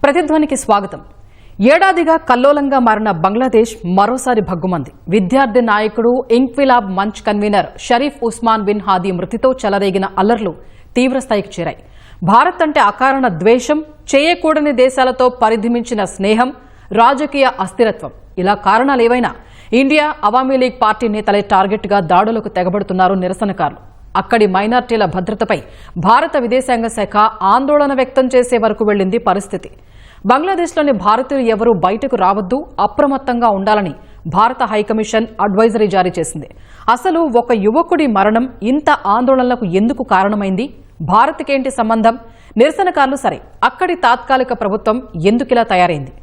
ప్రతిధ్వనికి స్వాగతం. ఏడాదిగా కల్లోలంగా మారిన బంగ్లాదేశ్ మరోసారి భగ్గుమంది. విద్యార్థి నాయకుడు ఇంక్విలాబ్ మంచ్ కన్వీనర్ షరీఫ్ ఉస్మాన్ బిన్ హాదీ మృతితో చెలరేగిన అల్లర్లు తీవ్రస్థాయికి చేరాయి. భారత్ అంటే అకారణ ద్వేషం, చేయకూడని దేశాలతో పరిధిమించిన స్నేహం, రాజకీయ అస్థిరత్వం, ఇలా కారణాలేవైనా ఇండియా అవామీ లీగ్ పార్టీ నేతలే టార్గెట్గా దాడులకు తెగబడుతున్నారు నిరసనకారులు. అక్కడి మైనార్టీల భద్రతపై భారత విదేశాంగ శాఖ ఆందోళన వ్యక్తం చేసే వరకు వెళ్లింది పరిస్థితి. బంగ్లాదేశ్లోని భారతీయులు ఎవరూ బయటకు రావద్దు, అప్రమత్తంగా ఉండాలని భారత హైకమిషన్ అడ్వైజరీ జారీ చేసింది. అసలు ఒక యువకుడి మరణం ఇంత ఆందోళనలకు ఎందుకు కారణమైంది? భారత్కేంటి సంబంధం? నిరసనకారులు సరే, అక్కడి తాత్కాలిక ప్రభుత్వం ఎందుకిలా తయారైంది?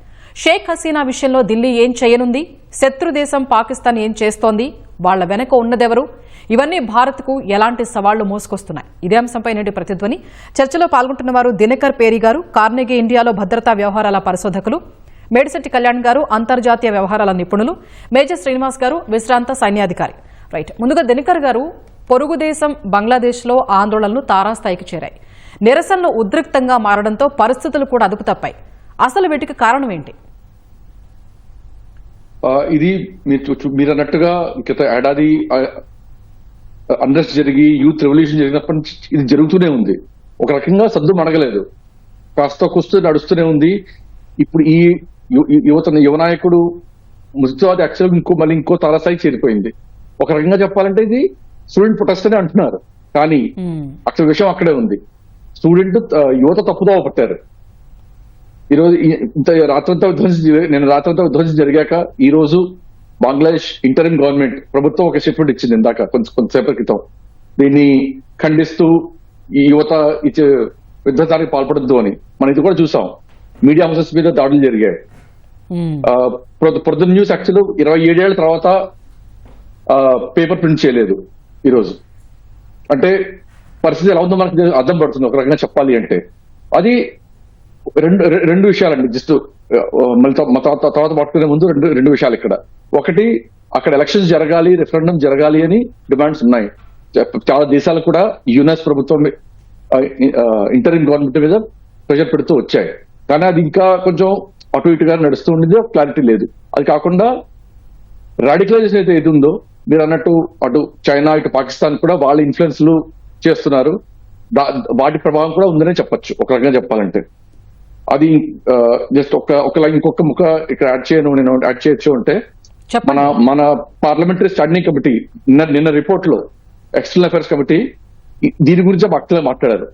షేక్ హసీనా విషయంలో ఢిల్లీ ఏం చేయనుంది? శత్రుదేశం పాకిస్తాన్ ఏం చేస్తోంది? వాళ్ల వెనక ఉన్నదెవరు? ఇవన్నీ భారత్కు ఎలాంటి సవాళ్లు మోసుకొస్తున్నాయి? ఇదే అంశంపై నేటి ప్రతిధ్వని చర్చలో పాల్గొంటున్న వారు దినకర్ పేరి గారు, కార్నెగీ ఇండియాలో భద్రతా వ్యవహారాల పరిశోధకులు, మేడిశెట్టి కళ్యాణ్ గారు, అంతర్జాతీయ వ్యవహారాల నిపుణులు, మేజర్ శ్రీనివాస్ గారు, విశ్రాంత సైన్యాధికారి. రైట్, ముందుగా దినకర్ గారు, పొరుగు దేశం బంగ్లాదేశ్లో ఆందోళనలు తారాస్థాయికి చేరాయి. నిరసనలు ఉద్రిక్తంగా మారడంతో పరిస్థితులు కూడా అదుపు తప్పాయి. అసలు వీటికి కారణం ఏంటి? ఇది మీరు అన్నట్టుగా గత ఏడాది అన్రెస్ట్ జరిగి యూత్ రెవల్యూషన్ జరిగినప్పటి నుంచి ఇది జరుగుతూనే ఉంది. ఒక రకంగా సద్దు మడగలేదు, కాస్త కుస్తూ నడుస్తూనే ఉంది. ఇప్పుడు ఈ యువనాయకుడు మృత్యువాది యాక్చువల్గా మళ్ళీ ఇంకో తారాస్థాయికి చేరిపోయింది. ఒక రకంగా చెప్పాలంటే ఇది స్టూడెంట్ ప్రొటెస్ట్ అనే అంటున్నారు, కానీ అసలు విషయం అక్కడే ఉంది. యువత తప్పుదోవ పట్టారు. ఈరోజు రాత్రంతా విధ్వంసం జరిగాక ఈ రోజు బంగ్లాదేశ్ ఇంటరిమ్ గవర్నమెంట్ ప్రభుత్వం ఒక స్టేట్మెంట్ ఇచ్చింది ఇందాక కొంతసేపటి క్రితం. దీన్ని ఖండిస్తూ ఈ యువత విధ్వంసానికి పాల్పడద్దు అని మనం ఇది కూడా చూసాం. మీడియా హౌసెస్ మీద దాడులు జరిగాయి. పొద్దున్న న్యూస్ యాక్చువల్ 27 ఏళ్ల తర్వాత పేపర్ ప్రింట్ చేయలేదు ఈరోజు. అంటే పరిస్థితి ఎలా ఉందో మనకు అర్థం పడుతుంది ఒక రకంగా చెప్పాలి అంటే. అది రెండు విషయాలండి. జస్ట్ తర్వాత పట్టుకునే ముందు రెండు విషయాలు ఇక్కడ. ఒకటి, అక్కడ ఎలక్షన్స్ జరగాలి, రెఫరెండం జరగాలి అని డిమాండ్స్ ఉన్నాయి. చాలా దేశాలు కూడా యుఎస్ ప్రభుత్వం ఇంటరిమ్ గవర్నమెంట్ మీద ప్రెషర్ పెడుతూ వచ్చాయి. కానీ అది ఇంకా కొంచెం అటు ఇటుగా నడుస్తూ ఉండేది, క్లారిటీ లేదు. అది కాకుండా రాడికలైజేషన్ అయితే ఏది ఉందో మీరు అన్నట్టు అటు చైనా ఇటు పాకిస్తాన్ కూడా వాళ్ళ ఇన్ఫ్లుయెన్స్లు చేస్తున్నారు. వాటి ప్రభావం కూడా ఉందనే చెప్పొచ్చు ఒక రకంగా చెప్పాలంటే. అది జస్ట్ ఇంకొక ముఖ ఇక్కడ యాడ్ చేయొచ్చు అంటే, మన పార్లమెంటరీ స్టాండింగ్ కమిటీ నిన్న రిపోర్ట్ లో ఎక్స్టర్నల్ అఫైర్స్ కమిటీ దీని గురించి మాట్లాడారు.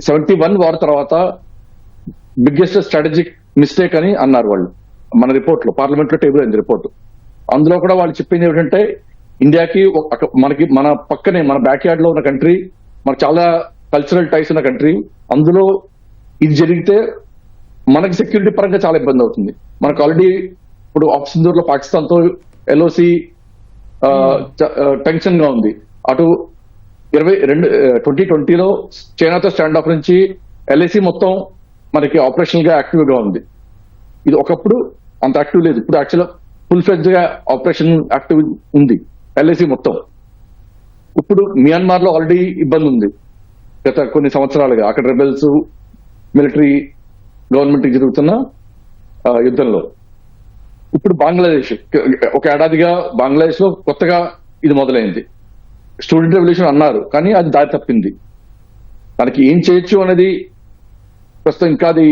71 వార్ తర్వాత బిగ్గెస్ట్ స్ట్రాటజిక్ మిస్టేక్ అని అన్నారు వాళ్ళు. మన రిపోర్ట్ లో పార్లమెంట్ లో టేబుల్ అయింది రిపోర్ట్. అందులో కూడా వాళ్ళు చెప్పింది ఏమిటంటే, ఇండియాకి మన పక్కనే మన బ్యాక్ యార్డ్ లో ఉన్న కంట్రీ, మనకు చాలా కల్చరల్ టైస్ ఉన్న కంట్రీ, అందులో ఇది జరిగితే మనకి సెక్యూరిటీ పరంగా చాలా ఇబ్బంది అవుతుంది. మనకు ఆల్రెడీ ఇప్పుడు ఆప్సిందూర్ లో పాకిస్తాన్ తో ఎల్ఓసి టెన్షన్ గా ఉంది. అటు 2020లో చైనాతో స్టాండ్ ఆఫ్ నుంచి ఎల్ఏసి మొత్తం మనకి ఆపరేషనల్ గా యాక్టివ్ గా ఉంది. ఇది ఒకప్పుడు అంత యాక్టివ్ లేదు, ఇప్పుడు యాక్చువల్ ఫుల్ ఫ్లెడ్జ్ గా ఆపరేషన్ యాక్టివ్ ఉంది ఎల్ఏసి మొత్తం. ఇప్పుడు మియాన్మార్ లో ఆల్రెడీ ఇబ్బంది ఉంది గత కొన్ని సంవత్సరాలుగా. అక్కడ రెబెల్స్ మిలిటరీ గవర్నమెంట్ జరుగుతున్న యుద్ధంలో. ఇప్పుడు బంగ్లాదేశ్ ఒక ఏడాదిగా బంగ్లాదేశ్ లో కొత్తగా ఇది మొదలైంది. స్టూడెంట్ రెవల్యూషన్ అన్నారు, కానీ అది దారి తప్పింది. దానికి ఏం చేయొచ్చు అనేది ప్రస్తుతం ఇంకా అది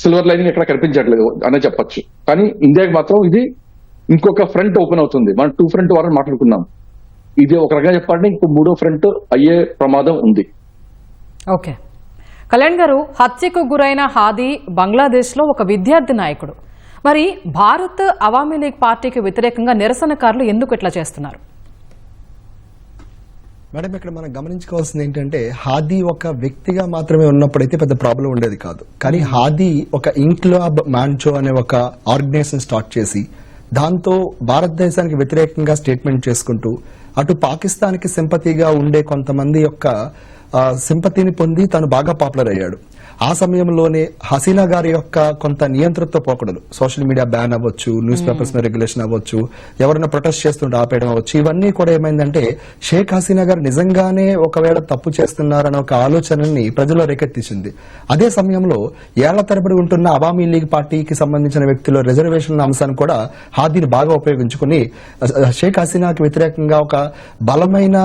సిల్వర్ లైనింగ్ ఎక్కడ కనిపించట్లేదు అనే చెప్పొచ్చు. కానీ ఇండియాకి మాత్రం ఇది ఇంకొక ఫ్రంట్ ఓపెన్ అవుతుంది. మనం 2 ఫ్రంట్ వారని మాట్లాడుకున్నాం. ఇది ఒక రకంగా చెప్పాలంటే ఇంకో 3వ ఫ్రంట్ అయ్యే ప్రమాదం ఉంది. ఓకే, కళ్యాణ్ గారు, హత్యకు గురైన హాదీ బంగ్లాదేశ్ లో ఒక విద్యార్థి నాయకుడు. మరి భారత్ అవామీ లీగ్ పార్టీకి వ్యతిరేకంగా నిరసనకారులు ఎందుకు ఇట్లా చేస్తున్నారు? మేడం, ఇక్కడ మనం గమనించుకోవాల్సింది ఏంటంటే, హాదీ ఒక వ్యక్తిగా మాత్రమే ఉన్నప్పుడైతే పెద్ద ప్రాబ్లం ఉండేది కాదు. కానీ హాదీ ఒక ఇంక్విలాబ్ మంచ్ అనే ఒక ఆర్గనైజేషన్ స్టార్ట్ చేసి దాంతో భారతదేశానికి వ్యతిరేకంగా స్టేట్మెంట్ చేసుకుంటూ అటు పాకిస్తాన్ కి సింపతిగా ఉండే కొంతమంది యొక్క సింపతిని పొంది తను బాగా పాపులర్ అయ్యాడు. ఆ సమయంలోనే హసీనా గారి యొక్క కొంత నియంత్రణతో పోకడలు, సోషల్ మీడియా బ్యాన్ అవ్వచ్చు, న్యూస్ పేపర్స్ రెగ్యులేషన్ అవ్వచ్చు, ఎవరైనా ప్రొటెస్ట్ చేస్తుంటే ఆపేయడం అవ్వచ్చు, ఇవన్నీ కూడా ఏమైందంటే షేక్ హసీనా గారు నిజంగానే ఒకవేళ తప్పు చేస్తున్నారనే ఒక ఆలోచనని ప్రజల్లో రేకెత్తించింది. అదే సమయంలో ఏళ్ల తరబడి ఉంటున్న అవామీ లీగ్ పార్టీకి సంబంధించిన వ్యక్తుల రిజర్వేషన్ల అంశాన్ని కూడా హాదీని బాగా ఉపయోగించుకుని షేక్ హసీనాకి వ్యతిరేకంగా ఒక బలమైన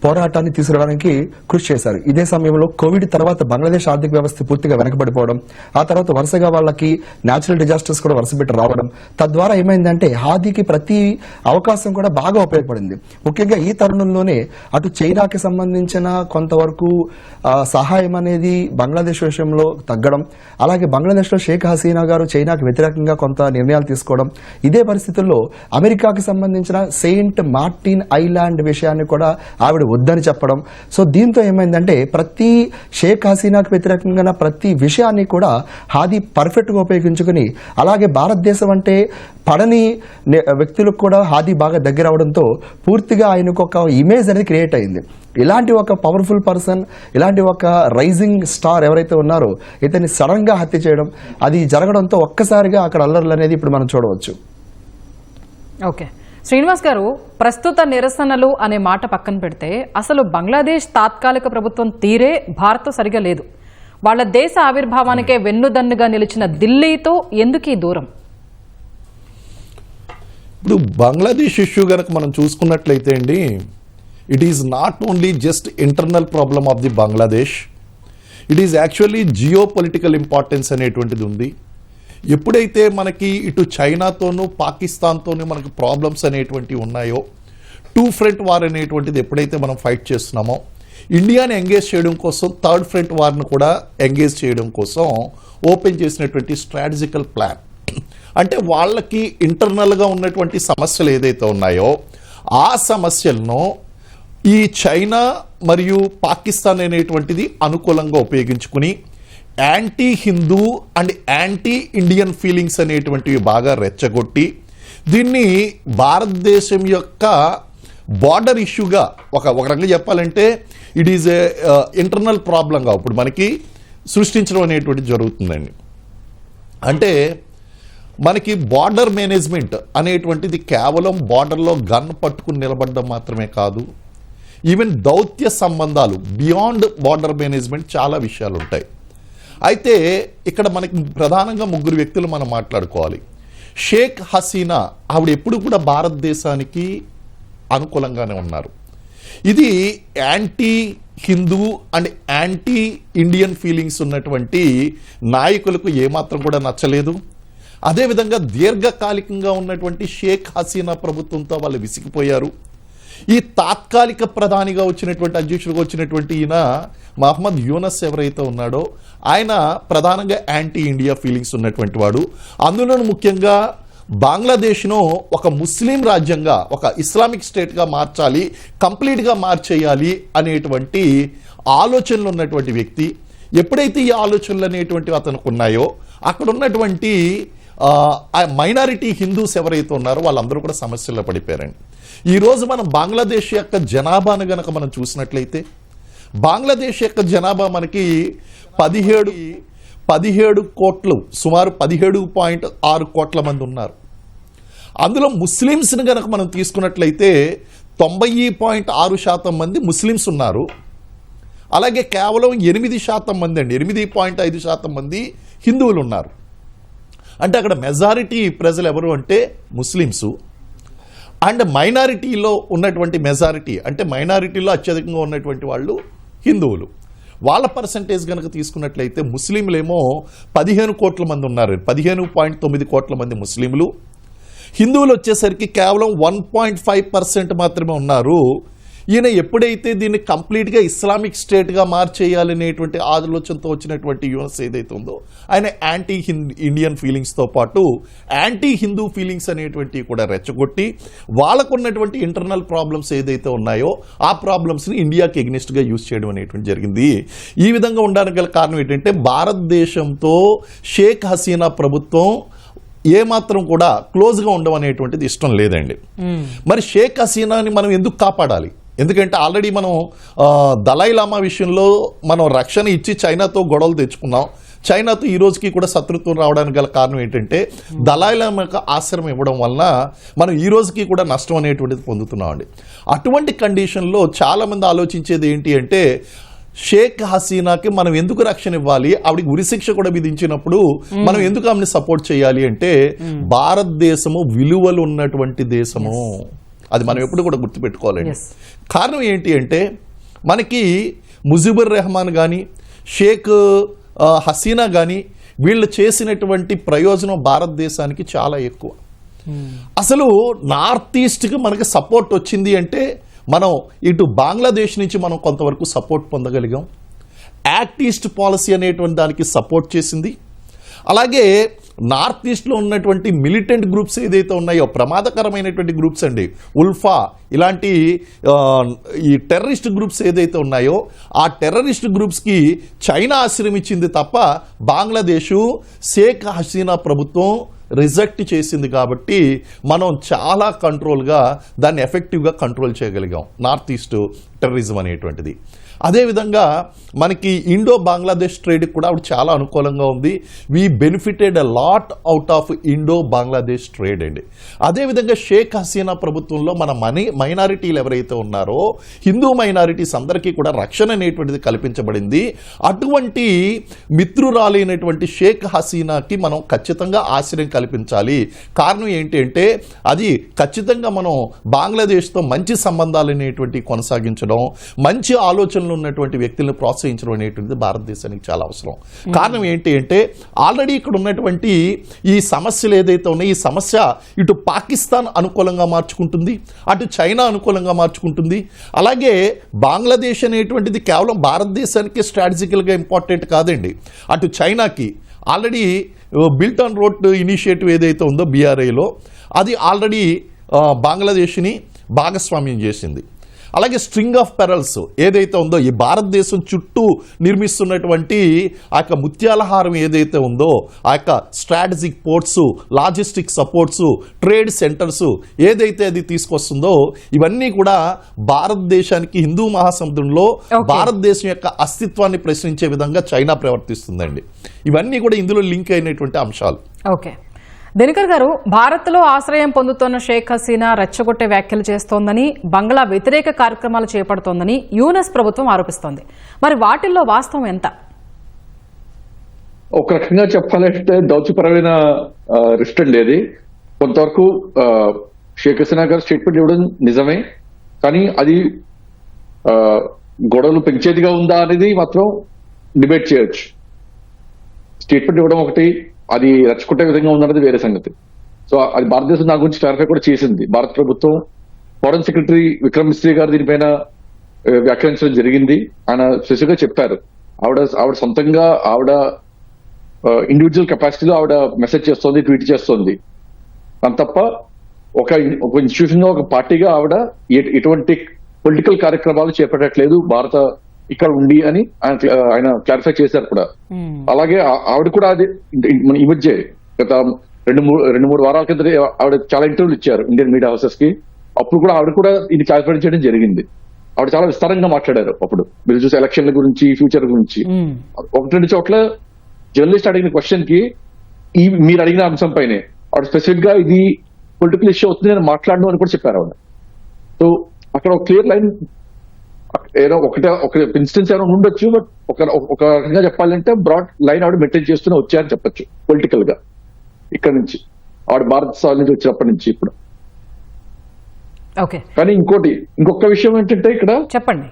పోరాటాన్ని తీసుకురావడానికి కృషి చేశారు. ఇదే సమయంలో కోవిడ్ తర్వాత బంగ్లాదేశ్ ఆర్థిక వ్యవస్థ పూర్తిగా వెనకబడిపోవడం, ఆ తర్వాత వరుసగా వాళ్ళకి న్యాచురల్ డిజాస్టర్స్ కూడా వరుసపెట్టి రావడం, తద్వారా ఏమైందంటే హాదీకి ప్రతి అవకాశం కూడా బాగా ఉపయోగపడింది. ముఖ్యంగా ఈ తరుణంలోనే అటు చైనాకి సంబంధించిన కొంతవరకు సహాయం అనేది బంగ్లాదేశ్ విషయంలో తగ్గడం, అలాగే బంగ్లాదేశ్ లో షేక్ హసీనా గారు చైనాకి వ్యతిరేకంగా కొంత నిర్ణయాలు తీసుకోవడం, ఇదే పరిస్థితుల్లో అమెరికాకి సంబంధించిన సెయింట్ మార్టిన్ ఐలాండ్ విషయాన్ని కూడా ఆవిడ వద్దని చెప్పడం. సో దీంతో ఏమైందంటే ప్రతి షేక్ హసీనాకు వ్యతిరేకంగా ప్రతి విషయాన్ని కూడా హాదీ పర్ఫెక్ట్ గా ఉపయోగించుకుని, అలాగే భారతదేశం అంటే పడని వ్యక్తులకు కూడా హాదీ బాగా దగ్గర అవడంతో పూర్తిగా ఆయనకు ఒక ఇమేజ్ అనేది క్రియేట్ అయింది. ఇలాంటి ఒక పవర్ఫుల్ పర్సన్, ఇలాంటి ఒక రైజింగ్ స్టార్ ఎవరైతే ఉన్నారో ఇతన్ని సడన్ గా హత్య చేయడం, అది జరగడంతో ఒక్కసారిగా అక్కడ అల్లర్లు అనేది ఇప్పుడు మనం చూడవచ్చు. ఓకే శ్రీనివాస్ గారు, ప్రస్తుత నిరసనలు అనే మాట పక్కన పెడితే అసలు బంగ్లాదేశ్ తాత్కాలిక ప్రభుత్వం తీరే భారత్ సరిగా లేదు. వాళ్ళ దేశ ఆవిర్భావానికే వెన్నుదన్నుగా నిలిచిన ఢిల్లీతో ఎందుకు ఈ దూరం? ఇప్పుడు బంగ్లాదేశ్ ఇష్యూ కనుక మనం చూసుకున్నట్లయితే అండి, it is not only just internal problem of the Bangladesh, it is actually geo political importance అనేటువంటిది ఉంది. ఎప్పుడైతే మనకి ఇటు చైనాతోనూ పాకిస్తాన్తోనూ మనకి ప్రాబ్లమ్స్ అనేటువంటివి ఉన్నాయో, టూ ఫ్రంట్ వార్ అనేటువంటిది ఎప్పుడైతే మనం ఫైట్ చేస్తున్నామో, ఇండియాని ఎంగేజ్ చేయడం కోసం థర్డ్ ఫ్రంట్ వార్ను కూడా ఎంగేజ్ చేయడం కోసం ఓపెన్ చేసినటువంటి స్ట్రాటజికల్ ప్లాన్. అంటే వాళ్ళకి ఇంటర్నల్గా ఉన్నటువంటి సమస్యలు ఏదైతే ఉన్నాయో ఆ సమస్యలను ఈ చైనా మరియు పాకిస్తాన్ అనేటువంటిది అనుకూలంగా ఉపయోగించుకుని anti Hindu and anti Indian feelings అనేటువంటివి బాగా రెచ్చగొట్టి దీన్ని భారతదేశం యొక్క బార్డర్ ఇష్యూగా ఒక రకంగా చెప్పాలంటే ఇట్ ఈజ్ ఏ ఇంటర్నల్ ప్రాబ్లంగా ఇప్పుడు మనకి సృష్టించడం అనేటువంటిది జరుగుతుందండి. అంటే మనకి బార్డర్ మేనేజ్మెంట్ అనేటువంటిది కేవలం బార్డర్లో గన్ పట్టుకుని నిలబడడం మాత్రమే కాదు, ఈవెన్ దౌత్య సంబంధాలు బియాండ్ బార్డర్ మేనేజ్మెంట్ చాలా విషయాలు ఉంటాయి. అయితే ఇక్కడ మనకి ప్రధానంగా ముగ్గురు వ్యక్తులు మనం మాట్లాడుకోవాలి. షేక్ హసీనా ఆవిడ ఎప్పుడు కూడా భారతదేశానికి అనుకూలంగానే ఉన్నారు. ఇది anti Hindu and anti Indian feelings ఉన్నటువంటి నాయకులకు ఏమాత్రం కూడా నచ్చలేదు. అదేవిధంగా దీర్ఘకాలికంగా ఉన్నటువంటి షేక్ హసీనా ప్రభుత్వంతో వాళ్ళు విసిగిపోయారు. ఈ తాత్కాలిక ప్రధానిగా వచ్చినటువంటి అధ్యక్షుడిగా వచ్చినటువంటి ఈయన మహమ్మద్ యూనస్ ఎవరైతే ఉన్నాడో ఆయన ప్రధానంగా యాంటీ ఇండియా ఫీలింగ్స్ ఉన్నటువంటి వాడు. అందులోనూ ముఖ్యంగా బంగ్లాదేశ్ను ఒక ముస్లిం రాజ్యంగా, ఒక ఇస్లామిక్ స్టేట్గా మార్చాలి, కంప్లీట్గా మార్చేయాలి అనేటువంటి ఆలోచనలు ఉన్నటువంటి వ్యక్తి. ఎప్పుడైతే ఈ ఆలోచనలు అనేటువంటివి అతనికి ఉన్నాయో అక్కడ ఉన్నటువంటి మైనారిటీ హిందూస్ ఎవరైతే ఉన్నారో వాళ్ళందరూ కూడా సమస్యల్లో పడిపోయారండి. ఈరోజు మనం బంగ్లాదేశ్ యొక్క జనాభాను గనక మనం చూసినట్లయితే బంగ్లాదేశ్ యొక్క జనాభా మనకి 17 కోట్లు, సుమారు 17.6 కోట్ల మంది ఉన్నారు. అందులో ముస్లిమ్స్ని కనుక మనం తీసుకున్నట్లయితే 90.6% మంది ముస్లిమ్స్ ఉన్నారు. అలాగే కేవలం 8% మంది అండి, 8.5% మంది హిందువులు ఉన్నారు. అంటే అక్కడ మెజారిటీ ప్రజలు ఎవరు అంటే ముస్లిమ్స్. అండ్ మైనారిటీలో ఉన్నటువంటి మెజారిటీ అంటే మైనారిటీలో అత్యధికంగా ఉన్నటువంటి వాళ్ళు హిందువులు. వాళ్ళ పర్సంటేజ్ కనుక తీసుకున్నట్లయితే ముస్లింలేమో 15 కోట్ల మంది ఉన్నారు, 15.9 కోట్ల మంది ముస్లింలు. హిందువులు వచ్చేసరికి కేవలం 1.5% మాత్రమే ఉన్నారు. ఈయన ఎప్పుడైతే దీన్ని కంప్లీట్గా ఇస్లామిక్ స్టేట్గా మార్చేయాలనేటువంటి ఆలోచనతో వచ్చినటువంటి యూనస్ ఏదైతే ఉందో ఆయన యాంటీ ఇండియన్ ఫీలింగ్స్తో పాటు యాంటీ హిందూ ఫీలింగ్స్ అనేటువంటివి కూడా రెచ్చగొట్టి వాళ్ళకున్నటువంటి ఇంటర్నల్ ప్రాబ్లమ్స్ ఏదైతే ఉన్నాయో ఆ ప్రాబ్లమ్స్ని ఇండియాకి ఎగ్నెస్ట్గా యూజ్ చేయడం అనేటువంటి జరిగింది. ఈ విధంగా ఉండడానికి గల కారణం ఏంటంటే భారతదేశంతో షేక్ హసీనా ప్రభుత్వం ఏమాత్రం కూడా క్లోజ్గా ఉండడం అనేటువంటిది ఇష్టం లేదండి. మరి షేక్ హసీనాని మనం ఎందుకు కాపాడాలి? ఎందుకంటే ఆల్రెడీ మనం దలై లామా విషయంలో మనం రక్షణ ఇచ్చి చైనాతో గొడవలు తెచ్చుకున్నాం. చైనాతో ఈ రోజుకి కూడా శత్రుత్వం రావడానికి గల కారణం ఏంటంటే దలై లామాకు ఆశ్రయం ఇవ్వడం వలన మనం ఈ రోజుకి కూడా నష్టం అనేటువంటిది పొందుతున్నామండి. అటువంటి కండిషన్లో చాలామంది ఆలోచించేది ఏంటి అంటే షేక్ హసీనాకి మనం ఎందుకు రక్షణ ఇవ్వాలి, ఆవిడకి ఉరిశిక్ష కూడా విధించినప్పుడు మనం ఎందుకు ఆమెను సపోర్ట్ చేయాలి అంటే భారతదేశము విలువలు ఉన్నటువంటి దేశము, అది మనం ఎప్పుడు కూడా గుర్తుపెట్టుకోవాలండి. కారణం ఏంటి అంటే మనకి ముజిబుర్ రెహమాన్ కానీ షేక్ హసీనా కానీ వీళ్ళు చేసినటువంటి ప్రయోజనం భారతదేశానికి చాలా ఎక్కువ. అసలు నార్త్ ఈస్ట్కి మనకి సపోర్ట్ వచ్చింది అంటే మనం ఇటు బంగ్లాదేశ్ నుంచి మనం కొంతవరకు సపోర్ట్ పొందగలిగాం. యాక్ట్ ఈస్ట్ పాలసీ అనేటువంటి దానికి సపోర్ట్ చేసింది. అలాగే నార్త్ ఈస్ట్లో ఉన్నటువంటి మిలిటెంట్ గ్రూప్స్ ఏదైతే ఉన్నాయో ప్రమాదకరమైనటువంటి గ్రూప్స్ అండి, ఉల్ఫా ఇలాంటి ఈ టెర్రరిస్ట్ గ్రూప్స్ ఏదైతే ఉన్నాయో ఆ టెర్రరిస్ట్ గ్రూప్స్కి చైనా ఆశ్రయం ఇచ్చింది తప్ప బంగ్లాదేశ్ షేక్ హసీనా ప్రభుత్వం రిజెక్ట్ చేసింది. కాబట్టి మనం చాలా కంట్రోల్గా దాన్ని ఎఫెక్టివ్గా కంట్రోల్ చేయగలిగాం నార్త్ ఈస్ట్ టెర్రరిజం అనేటువంటిది. అదేవిధంగా మనకి ఇండో బంగ్లాదేశ్ ట్రేడ్కి కూడా ఆవిడ చాలా అనుకూలంగా ఉంది. We benefited a lot out of Indo Bangladesh trade అండి. అదేవిధంగా షేక్ హసీనా ప్రభుత్వంలో మన మైనారిటీలు ఎవరైతే ఉన్నారో హిందూ మైనారిటీస్ అందరికీ కూడా రక్షణ అనేటువంటిది కల్పించబడింది. అటువంటి మిత్రురాలైనటువంటి షేక్ హసీనాకి మనం ఖచ్చితంగా ఆశ్రయం కల్పించాలి. కారణం ఏంటి అంటే అది ఖచ్చితంగా మనం బంగ్లాదేశ్తో మంచి సంబంధాలు అనేటువంటి కొనసాగించడం, మంచి ఆలోచనలు ఉన్నటువంటి వ్యక్తులను ప్రోత్సహించడం అనేటువంటిది భారతదేశానికి చాలా అవసరం. కారణం ఏంటి అంటే ఆల్రెడీ ఇక్కడ ఉన్నటువంటి ఈ సమస్యలు ఏదైతే ఉన్నాయో ఈ సమస్య ఇటు పాకిస్తాన్ అనుకూలంగా మార్చుకుంటుంది, అటు చైనా అనుకూలంగా మార్చుకుంటుంది. అలాగే బంగ్లాదేశ్ అనేటువంటిది కేవలం భారతదేశానికి స్ట్రాటజికల్గా ఇంపార్టెంట్ కాదండి, అటు చైనాకి already built on road initiative ఏదైతే ఉందో BRIలో అది ఆల్రెడీ బంగ్లాదేశ్ని భాగస్వామ్యం చేసింది. అలాగే స్ట్రింగ్ ఆఫ్ పెరల్స్ ఏదైతే ఉందో ఈ భారతదేశం చుట్టూ నిర్మిస్తున్నటువంటి ఆ యొక్క ముత్యాలహారం ఏదైతే ఉందో ఆ యొక్క strategic ports, logistic supports, trade centres ఏదైతే అది తీసుకొస్తుందో ఇవన్నీ కూడా భారతదేశానికి హిందూ మహాసముద్రంలో భారతదేశం యొక్క అస్తిత్వాన్ని ప్రశ్నించే విధంగా చైనా ప్రవర్తిస్తుందండి. ఇవన్నీ కూడా ఇందులో లింక్ అయినటువంటి అంశాలు. ఓకే దినకర్ గారు, భారత్లో ఆశ్రయం పొందుతున్న షేక్ హసీనా రెచ్చగొట్టే వ్యాఖ్యలు చేస్తోందని, బంగ్లా వ్యతిరేక కార్యక్రమాలు చేపడుతోందని యుఎస్ ప్రభుత్వం ఆరోపిస్తోంది. మరి వాటిల్లో వాస్తవం ఎంత? ఒక రకంగా చెప్పాలంటే దౌత్యపరమైన రిస్ట్రిక్ట్ లేదు. కొంతవరకు షేక్ హసీనా గారు స్టేట్మెంట్ ఇవ్వడం నిజమే, కానీ అది గొడవలు పెంచేదిగా ఉందా అనేది మాత్రం డిబేట్ చేయొచ్చు. స్టేట్మెంట్ ఇవ్వడం ఒకటి, అది రెచ్చగొట్టే విధంగా ఉందన్నది వేరే సంగతి. సో అది భారతదేశం దాని గురించి క్లారిఫై కూడా చేసింది. భారత ప్రభుత్వం ఫారెన్ సెక్రటరీ విక్రమ్ మిస్త్రీ గారు దీనిపైన వ్యాఖ్యానించడం జరిగింది. ఆయన స్పెసిఫిక్ గా చెప్పారు ఆవిడ సొంతంగా ఆవిడ ఇండివిజువల్ కెపాసిటీలో ఆవిడ మెసేజ్ చేస్తోంది, ట్వీట్ చేస్తోంది. దాని తప్ప ఒక ఇన్స్టిట్యూషన్ గా ఒక పార్టీగా ఆవిడ ఎటువంటి పొలిటికల్ కార్యక్రమాలు చేపట్టట్లేదు భారత ఇక్కడ ఉండి అని ఆయన క్లారిఫై చేశారు కూడా. అలాగే ఆవిడ కూడా అది ఈ మధ్య గత రెండు మూడు వారాల కింద ఆవిడ చాలా ఇంటర్వ్యూలు ఇచ్చారు ఇండియన్ మీడియా హౌసెస్ కి. అప్పుడు కూడా ఆవిడ కూడా ఇది క్లారిఫై చేయడం జరిగింది. ఆవిడ చాలా విస్తారంగా మాట్లాడారు. అప్పుడు మీరు చూసే ఎలక్షన్ల గురించి, ఫ్యూచర్ గురించి. ఒకటి రెండు చోట్ల జర్నలిస్ట్ అడిగిన క్వశ్చన్ కి మీరు అడిగిన అంశం పైనే ఆవిడ స్పెసిఫిక్ గా ఇది పొలిటికల్ ఇష్యూ అవుతుంది అని మాట్లాడను అని కూడా చెప్పారు ఆవిడ. సో అక్కడ ఒక క్లియర్ లైన్ ఏదో ఒక ఇన్స్టెన్స్ ఏమైనా ఉండొచ్చు, బట్ ఒక రకంగా చెప్పాలంటే బ్రాడ్ లైన్ ఆవిడ మెయింటైన్ చేస్తూనే వచ్చారని చెప్పొచ్చు పొలిటికల్ గా. ఇక్కడ నుంచి ఆవిడ భారత సాల్ నుంచి వచ్చినప్పటి నుంచి ఇప్పుడు. కానీ ఇంకొక విషయం ఏంటంటే ఇక్కడ చెప్పండి,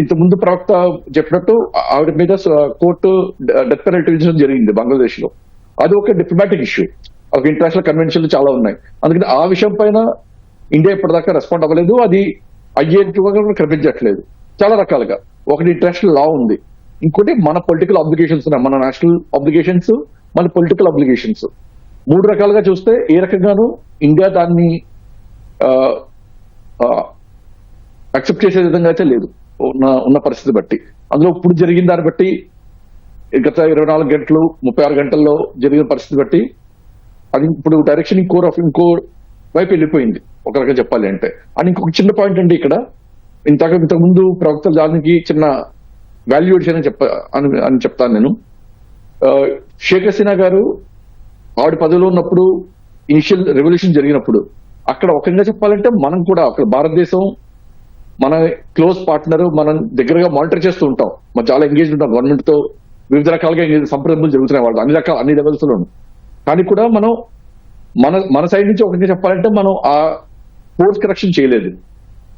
ఇంత ముందు ప్రవక్త చెప్పినట్టు ఆవిడ మీద కోర్టు డెత్ పెనల్టీ విధించడం జరిగింది బంగ్లాదేశ్ లో. అది ఒక డిప్లొమాటిక్ ఇష్యూ, ఒక ఇంటర్నేషనల్ కన్వెన్షన్లు చాలా ఉన్నాయి. అందుకని ఆ విషయం పైన ఇండియా ఇప్పటిదాకా రెస్పాండ్ అవ్వలేదు, అది అయ్యేట్టుగా కనిపించట్లేదు. చాలా రకాలుగా ఒకటి ఇంటర్నేషనల్ లా ఉంది, ఇంకోటి మన పొలిటికల్ అబ్లిగేషన్స్ ఉన్నాయి, మన నేషనల్ అబ్లిగేషన్స్, మన పొలిటికల్ అబ్లిగేషన్స్. మూడు రకాలుగా చూస్తే ఏ రకంగానూ ఇండియా దాన్ని అక్సెప్ట్ చేసే విధంగా అయితే లేదు ఉన్న పరిస్థితి బట్టి. అందులో ఇప్పుడు జరిగిన దాన్ని బట్టి గత 24 గంటలు 36 గంటల్లో జరిగిన పరిస్థితి బట్టి అది ఇప్పుడు డైరెక్షన్ ఇంకో వైపు వెళ్ళిపోయింది ఒక రకంగా చెప్పాలి అంటే. అని ఇంకొక చిన్న పాయింట్ అండి, ఇక్కడ ఇంతకుముందు ప్రవక్తల దానికి చిన్న వాల్యుయేషన్ అని చెప్తాను నేను. షేక్ హసీనా గారు ఆవిడ పదవిలో ఉన్నప్పుడు ఇనిషియల్ రెవల్యూషన్ జరిగినప్పుడు అక్కడ ఒక విధంగా చెప్పాలంటే మనం కూడా అక్కడ భారతదేశం మన క్లోజ్ పార్ట్నర్, మనం దగ్గరగా మానిటర్ చేస్తూ ఉంటాం, మనం చాలా ఎంగేజ్ ఉంటాం గవర్నమెంట్ తో, వివిధ రకాలుగా సంప్రదింపులు జరుగుతున్నాయి వాళ్ళు అన్ని లెవెల్స్ లోను. కానీ కూడా మనం మన సైడ్ నుంచి ఒక విధంగా చెప్పాలంటే మనం ఆ కోర్స్ కరెక్షన్ చేయలేదు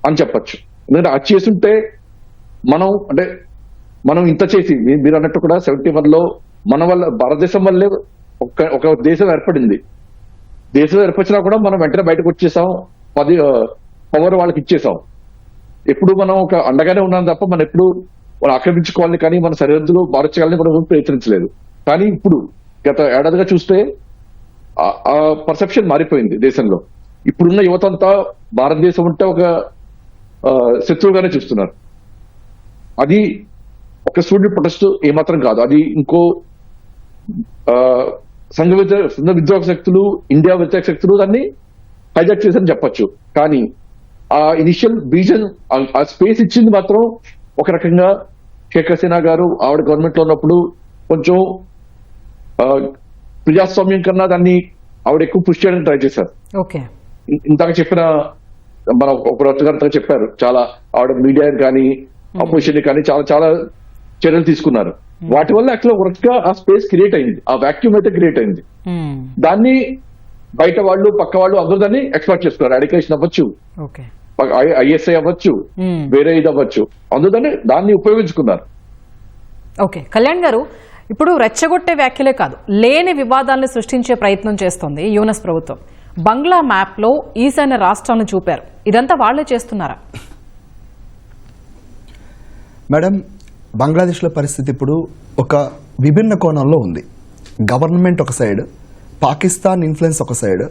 అని చెప్పచ్చు. ఎందుకంటే అది చేస్తుంటే మనం ఇంత చేసి మీరు అన్నట్టు కూడా 71 లో మన వల్ల భారతదేశం వల్లే ఒక దేశం ఏర్పడింది. దేశం ఏర్పరిచినా కూడా మనం వెంటనే బయటకు వచ్చేసాం, పవర్ వాళ్ళకి ఇచ్చేసాం. ఎప్పుడు మనం ఒక అండగానే ఉన్నాం తప్ప మనం ఎప్పుడు మనం ఆక్రమించుకోవాలని కానీ మన సరిహద్దులు మార్చాలని మనం ప్రయత్నించలేదు. కానీ ఇప్పుడు గత ఏడాదిగా చూస్తే ఆ పర్సెప్షన్ మారిపోయింది దేశంలో. ఇప్పుడున్న యువత అంతా భారతదేశం అంటే ఒక శత్రువుగానే చూస్తున్నారు. అది ఒక స్టూడెంట్ ప్రొటెస్ట్ ఏమాత్రం కాదు, అది ఇంకో సంఘ విద్రోహ శక్తులు, ఇండియా వ్యతిరేక శక్తులు దాన్ని హైజాక్ చేశారని చెప్పొచ్చు. కానీ ఆ ఇనిషియల్ బీజన్, ఆ స్పేస్ ఇచ్చింది మాత్రం ఒక రకంగా షేక్ హసీనా గారు ఆవిడ గవర్నమెంట్ లో ఉన్నప్పుడు కొంచెం ప్రజాస్వామ్యం కన్నా దాన్ని ఆవిడ ఎక్కువ పుష్ చేయడానికి ట్రై చేశారు. ఇందాక చెప్పిన మన ఒక గారు చెప్పారు, చాలా ఆవిడ మీడియా కానీ అపోజిషన్ కానీ చాలా చాలా చర్యలు తీసుకున్నారు. వాటి వల్ల యాక్చువల్ వర్క్ గా ఆ స్పేస్ క్రియేట్ అయింది, ఆ వ్యాక్యూమ్ అయితే క్రియేట్ అయింది. దాన్ని బయట వాళ్ళు పక్క వాళ్ళు అందరూ దాన్ని ఎక్స్పెక్ట్ చేసుకున్నారు. అడికేషన్ అవ్వచ్చు, ఐఎస్ఐ అవ్వచ్చు, వేరే ఇది అవ్వచ్చు, అందరూ దాన్ని ఉపయోగించుకున్నారు. ఓకే కళ్యాణ్ గారు, ఇప్పుడు రెచ్చగొట్టే వ్యాఖ్యలే కాదు, లేని వివాదాలను సృష్టించే ప్రయత్నం చేస్తోంది యూనస్ ప్రభుత్వం. బంగ్లా మ్యాప్ లో ఈశాన్య రాష్ట్రాలను చూపారు, ఇదంతా వాళ్లే చేస్తున్నారా? మేడం, బంగ్లాదేశ్లో పరిస్థితి ఇప్పుడు ఒక విభిన్న కోణంలో ఉంది. గవర్నమెంట్ ఒక సైడ్, పాకిస్తాన్ ఇన్ఫ్లుయెన్స్ ఒక సైడ్,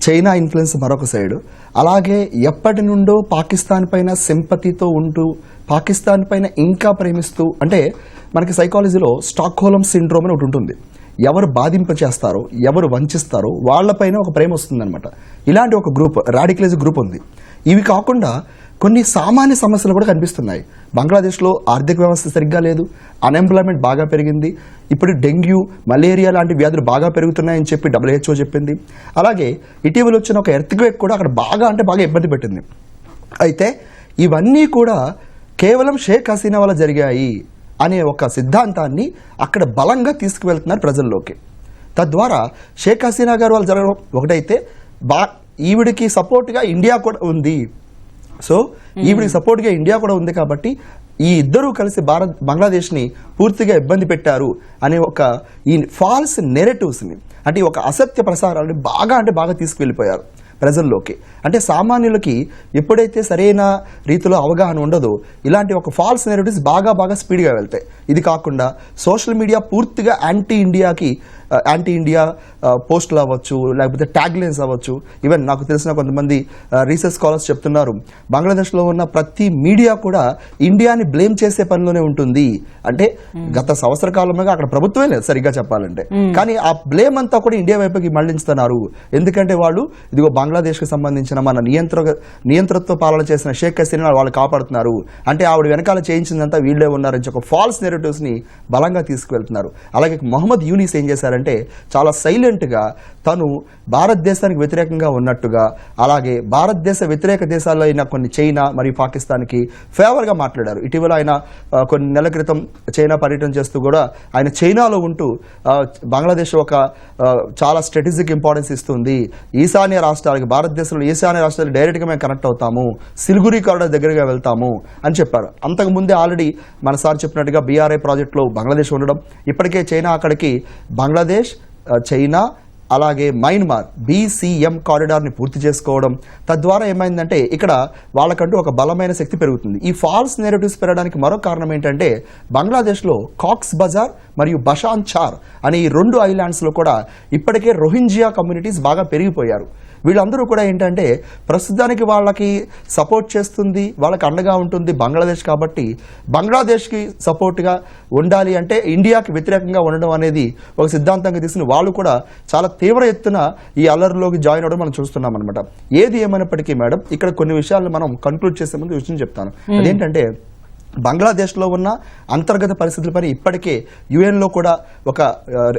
చైనా ఇన్ఫ్లుయెన్స్ మరొక సైడ్, అలాగే ఎప్పటి నుండో పాకిస్తాన్ పైన సింపతితో ఉంటూ పాకిస్తాన్ పైన ఇంకా ప్రేమిస్తూ, అంటే మనకి సైకాలజీలో స్టాక్హోల్మ్ సిండ్రోమ్ అని ఒకటి ఉంటుంది. ఎవరు బాధింప చేస్తారో, ఎవరు వంచిస్తారో వాళ్ళపైన ఒక ప్రేమ వస్తుందన్నమాట. ఇలాంటి ఒక గ్రూప్, రాడికలైజ్ గ్రూప్ ఉంది. ఇవి కాకుండా కొన్ని సామాన్య సమస్యలు కూడా కనిపిస్తున్నాయి. బంగ్లాదేశ్లో ఆర్థిక వ్యవస్థ సరిగ్గా లేదు, అన్ఎంప్లాయ్మెంట్ బాగా పెరిగింది, ఇప్పుడు డెంగ్యూ, మలేరియా లాంటి వ్యాధులు బాగా పెరుగుతున్నాయని చెప్పి WHO చెప్పింది. అలాగే ఇటీవల వచ్చిన ఒక ఎర్త్క్వేక్ కూడా అక్కడ బాగా ఇబ్బంది పెట్టింది. అయితే ఇవన్నీ కూడా కేవలం షేక్ హసీనా వల్ల జరిగాయి అనే ఒక సిద్ధాంతాన్ని అక్కడ బలంగా తీసుకువెళ్తున్నారు ప్రజల్లోకి. తద్వారా షేక్ హసీనా గారు వాళ్ళు జరగడం ఒకటైతే, ఈవిడికి సపోర్ట్గా ఇండియా కూడా ఉంది. సో ఈవిడికి సపోర్ట్గా ఇండియా కూడా ఉంది కాబట్టి ఈ ఇద్దరూ కలిసి బంగ్లాదేశ్ని పూర్తిగా ఇబ్బంది పెట్టారు అనే ఒక ఈ ఫాల్స్ నెరేటివ్స్ని, అంటే ఒక అసత్య ప్రసారాలని బాగా తీసుకువెళ్ళిపోయారు ప్రజల్లోకి. అంటే సామాన్యులకి ఎప్పుడైతే సరైన రీతిలో అవగాహన ఉండదో ఇలాంటి ఒక ఫాల్స్ నెరేటివ్స్ బాగా స్పీడ్గా వెళ్తాయి. ఇది కాకుండా సోషల్ మీడియా పూర్తిగా యాంటీ ఇండియా పోస్టులు అవ్వచ్చు, లేకపోతే ట్యాగ్ లైన్స్ అవ్వచ్చు. ఈవెన్ నాకు తెలిసిన కొంతమంది రీసెర్చ్ స్కాలర్స్ చెప్తున్నారు, బంగ్లాదేశ్లో ఉన్న ప్రతి మీడియా కూడా ఇండియాని బ్లేమ్ చేసే పనిలోనే ఉంటుంది. అంటే గత సంవత్సర కాలంగా అక్కడ ప్రభుత్వమే లేదు సరిగ్గా చెప్పాలంటే, కానీ ఆ బ్లేమ్ అంతా కూడా ఇండియా వైపుకి మళ్లిస్తున్నారు. ఎందుకంటే వాళ్ళు ఇదిగో బంగ్లాదేశ్కి సంబంధించిన మన నియంతృత్వ పాలన చేసిన షేక్ హసీనా వాళ్ళు కాపాడుతున్నారు, అంటే ఆవిడ వెనకాల చేయించిందంతా వీళ్ళే ఉన్నారని ఒక ఫాల్స్ నెరేటివ్స్ ని బలంగా తీసుకువెళ్తున్నారు. అలాగే మొహమ్మద్ యూనిస్ ఏం చేశారంటే చాలా సైలెంట్ గా తను భారతదేశానికి వ్యతిరేకంగా ఉన్నట్టుగా, అలాగే భారతదేశ వ్యతిరేక దేశాల్లో అయిన కొన్ని చైనా మరియు పాకిస్తాన్కి ఫేవర్ గా మాట్లాడారు. ఇటీవల ఆయన కొన్ని నెలల క్రితం చైనా పర్యటన చేస్తూ కూడా ఆయన చైనాలో ఉంటూ బంగ్లాదేశ్ ఒక చాలా స్ట్రాటజిక్ ఇంపార్టెన్స్ ఇస్తుంది, ఈశాన్య రాష్ట్రాలకి, భారతదేశంలో ఈశాన్య రాష్ట్రాలు డైరెక్ట్ గా మేము కనెక్ట్ అవుతాము, సిలిగురి కారిడార్ దగ్గరగా వెళ్తాము అని చెప్పారు. అంతకు ముందే ఆల్రెడీ మన సార్ చెప్పినట్టుగా BRI ప్రాజెక్టులో బంగ్లాదేశ్ ఉండడం, ఇప్పటికే చైనా అక్కడికి బంగ్లాదేశ్, చైనా, అలాగే మయన్మార్ BCM కారిడార్ని పూర్తి చేసుకోవడం, తద్వారా ఏమైందంటే ఇక్కడ వాళ్ళకంటూ ఒక బలమైన శక్తి పెరుగుతుంది. ఈ ఫాల్స్ నెరేటివ్స్ పెరగడానికి మరో కారణం ఏంటంటే బంగ్లాదేశ్లో కాక్స్ బజార్ మరియు బషాన్ చార్ అనే ఈ 2 ఐలాండ్స్లో కూడా ఇప్పటికే రోహింజియా కమ్యూనిటీస్ బాగా పెరిగిపోయారు. వీళ్ళందరూ కూడా ఏంటంటే ప్రస్తుతానికి వాళ్ళకి సపోర్ట్ చేస్తుంది, వాళ్ళకి అండగా ఉంటుంది బంగ్లాదేశ్. కాబట్టి బంగ్లాదేశ్కి సపోర్ట్గా ఉండాలి అంటే ఇండియాకి వ్యతిరేకంగా ఉండడం అనేది ఒక సిద్ధాంతంగా తీసుకుని వాళ్ళు కూడా చాలా తీవ్ర ఎత్తున ఈ అల్లరిలోకి జాయిన్ అవ్వడం మనం చూస్తున్నాం అనమాట. ఏది ఏమైనప్పటికీ మేడం, ఇక్కడ కొన్ని విషయాలు మనం కన్క్లూడ్ చేసే ముందు విషయం చెప్తాను. అదేంటంటే బంగ్లాదేశ్లో ఉన్న అంతర్గత పరిస్థితులపై ఇప్పటికే యుఎన్లో కూడా ఒక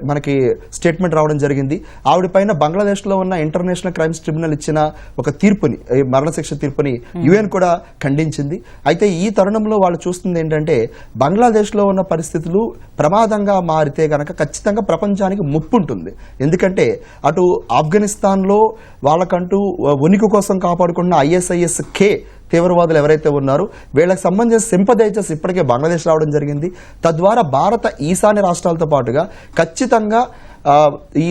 మనకి స్టేట్మెంట్ రావడం జరిగింది. ఆవిడపైన బంగ్లాదేశ్లో ఉన్న ఇంటర్నేషనల్ క్రైమ్స్ ట్రిబ్యునల్ ఇచ్చిన ఒక తీర్పుని, మరణశిక్ష తీర్పుని యుఎన్ కూడా ఖండించింది. అయితే ఈ తరుణంలో వాళ్ళు చూస్తుంది ఏంటంటే బంగ్లాదేశ్లో ఉన్న పరిస్థితులు ప్రమాదంగా మారితే గనక ఖచ్చితంగా ప్రపంచానికి ముప్పు ఉంటుంది. ఎందుకంటే అటు ఆఫ్ఘనిస్తాన్లో వాళ్ళకంటూ ఉనికి కోసం కాపాడుకున్న ISIS-K తీవ్రవాదులు ఎవరైతే ఉన్నారో వీళ్ళకి సంబంధించిన సింపథైజర్స్ ఇప్పటికే బంగ్లాదేశ్ రావడం జరిగింది. తద్వారా భారత ఈశాన్య రాష్ట్రాలతో పాటుగా ఖచ్చితంగా ఈ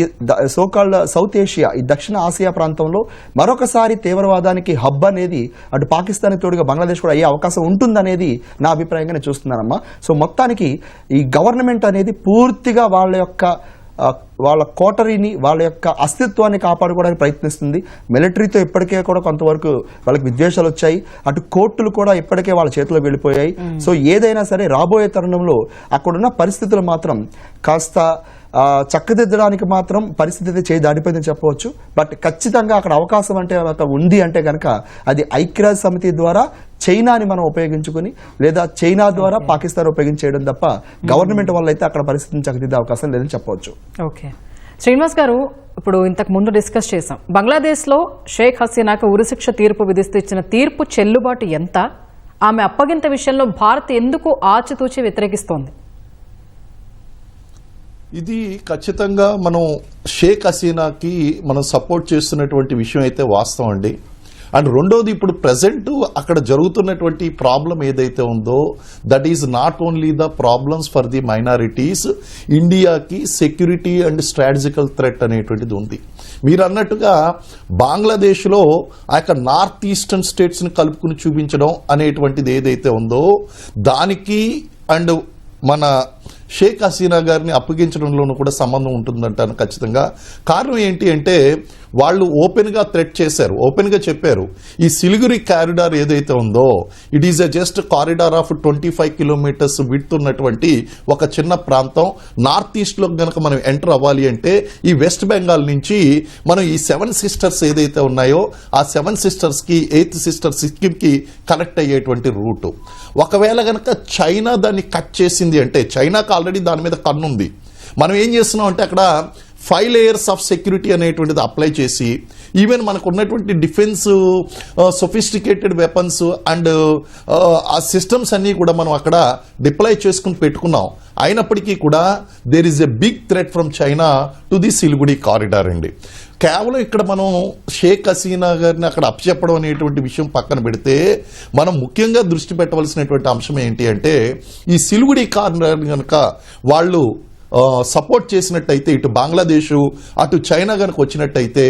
సోకాల్డ్ సౌత్ ఏషియా, ఈ దక్షిణ ఆసియా ప్రాంతంలో మరొకసారి తీవ్రవాదానికి హబ్ అనేది అటు పాకిస్తాన్ తోడుగా బంగ్లాదేశ్ కూడా అయ్యే అవకాశం ఉంటుందనేది నా అభిప్రాయంగా నేను చూస్తున్నానమ్మా. సో మొత్తానికి ఈ గవర్నమెంట్ అనేది పూర్తిగా వాళ్ళ కోటరీని, వాళ్ళ యొక్క అస్తిత్వాన్ని కాపాడుకోవడానికి ప్రయత్నిస్తుంది. మిలిటరీతో ఇప్పటికే కూడా కొంతవరకు వాళ్ళకి విద్వేషాలు వచ్చాయి. అటు కోర్టులు కూడా ఇప్పటికే వాళ్ళ చేతిలో వెళ్ళిపోయాయి. సో ఏదైనా సరే రాబోయే తరుణంలో అక్కడున్న పరిస్థితులు మాత్రం కాస్త చక్కదిద్దడానికి మాత్రం పరిస్థితి అయితే చేయి దాటిపోయిందని చెప్పవచ్చు. బట్ ఖచ్చితంగా అక్కడ అవకాశం అంటే ఉంది అంటే కనుక అది ఐక్యరాజ్య సమితి ద్వారా చైనాని మనం ఉపయోగించుకుని, లేదా చైనా ద్వారా పాకిస్తాన్ ఉపయోగించేయడం తప్ప గవర్నమెంట్ వల్ల అయితే అక్కడ పరిస్థితిని చక్కదిద్దే అవకాశం లేదని చెప్పవచ్చు. ఓకే శ్రీనివాస్ గారు, ఇప్పుడు ఇంతకు ముందు డిస్కస్ చేసాం, బంగ్లాదేశ్లో షేక్ హసీనాకు ఉరిశిక్ష తీర్పు విధిస్తూ ఇచ్చిన తీర్పు చెల్లుబాటు ఎంత, ఆమె అప్పగింత విషయంలో భారత్ ఎందుకు ఆచితూచి వ్యతిరేకిస్తోంది? ఇది ఖచ్చితంగా మనం షేక్ హసీనాకి మనం సపోర్ట్ చేస్తున్నటువంటి విషయం అయితే వాస్తవం అండి. అండ్ రెండోది, ఇప్పుడు ప్రజెంట్ అక్కడ జరుగుతున్నటువంటి ప్రాబ్లం ఏదైతే ఉందో that is not only the problems for the minorities, ఇండియాకి సెక్యూరిటీ అండ్ స్ట్రాటజికల్ థ్రెట్ అనేటువంటిది ఉంది. మీరు అన్నట్టుగా బంగ్లాదేశ్లో ఆ యొక్క నార్త్ ఈస్టర్న్ స్టేట్స్ని కలుపుకుని చూపించడం అనేటువంటిది ఏదైతే ఉందో దానికి అండ్ మన షేక్ హసీనా గారిని అప్పగించడంలోనూ కూడా సంబంధం ఉంటుందంటాను ఖచ్చితంగా. కారణం ఏంటి అంటే వాళ్ళు ఓపెన్గా థ్రెట్ చేశారు, ఓపెన్గా చెప్పారు, ఈ సిలిగురి కారిడార్ ఏదైతే ఉందో it is a just corridor of 25 kilometres width ఉన్నటువంటి ఒక చిన్న ప్రాంతం. నార్త్ ఈస్ట్లో కనుక మనం ఎంటర్ అవ్వాలి అంటే ఈ వెస్ట్ బెంగాల్ నుంచి మనం ఈ 7 సిస్టర్స్ ఏదైతే ఉన్నాయో ఆ 7 సిస్టర్స్కి 8th సిస్టర్ సిక్కింకి కనెక్ట్ అయ్యేటువంటి రూటు. ఒకవేళ కనుక చైనా దాన్ని కట్ చేసింది అంటే, చైనాకు ఆల్రెడీ దాని మీద కన్నుంది, మనం ఏం చేస్తున్నాం అంటే అక్కడ 5 layers ఆఫ్ సెక్యూరిటీ అనేటువంటిది అప్లై చేసి ఈవెన్ మనకు ఉన్నటువంటి డిఫెన్స్ సొఫిస్టికేటెడ్ వెపన్స్ అండ్ ఆ సిస్టమ్స్ అన్నీ కూడా మనం అక్కడ డిప్లాయ్ చేసుకుని పెట్టుకున్నాం. అయినప్పటికీ కూడా there is a big threat from China to the Siliguri corridor అండి. కేవలం ఇక్కడ మనం షేక్ హసీనా గారిని అక్కడ అప్పచెప్పడం అనేటువంటి విషయం పక్కన పెడితే మనం ముఖ్యంగా దృష్టి పెట్టవలసినటువంటి అంశం ఏంటి అంటే ఈ సిలిగుడి కారిడార్ కనుక వాళ్ళు సపోర్ట్ చేసినట్టయితే ఇటు బంగ్లాదేశ్ అటు చైనా కనుక వచ్చినట్టయితే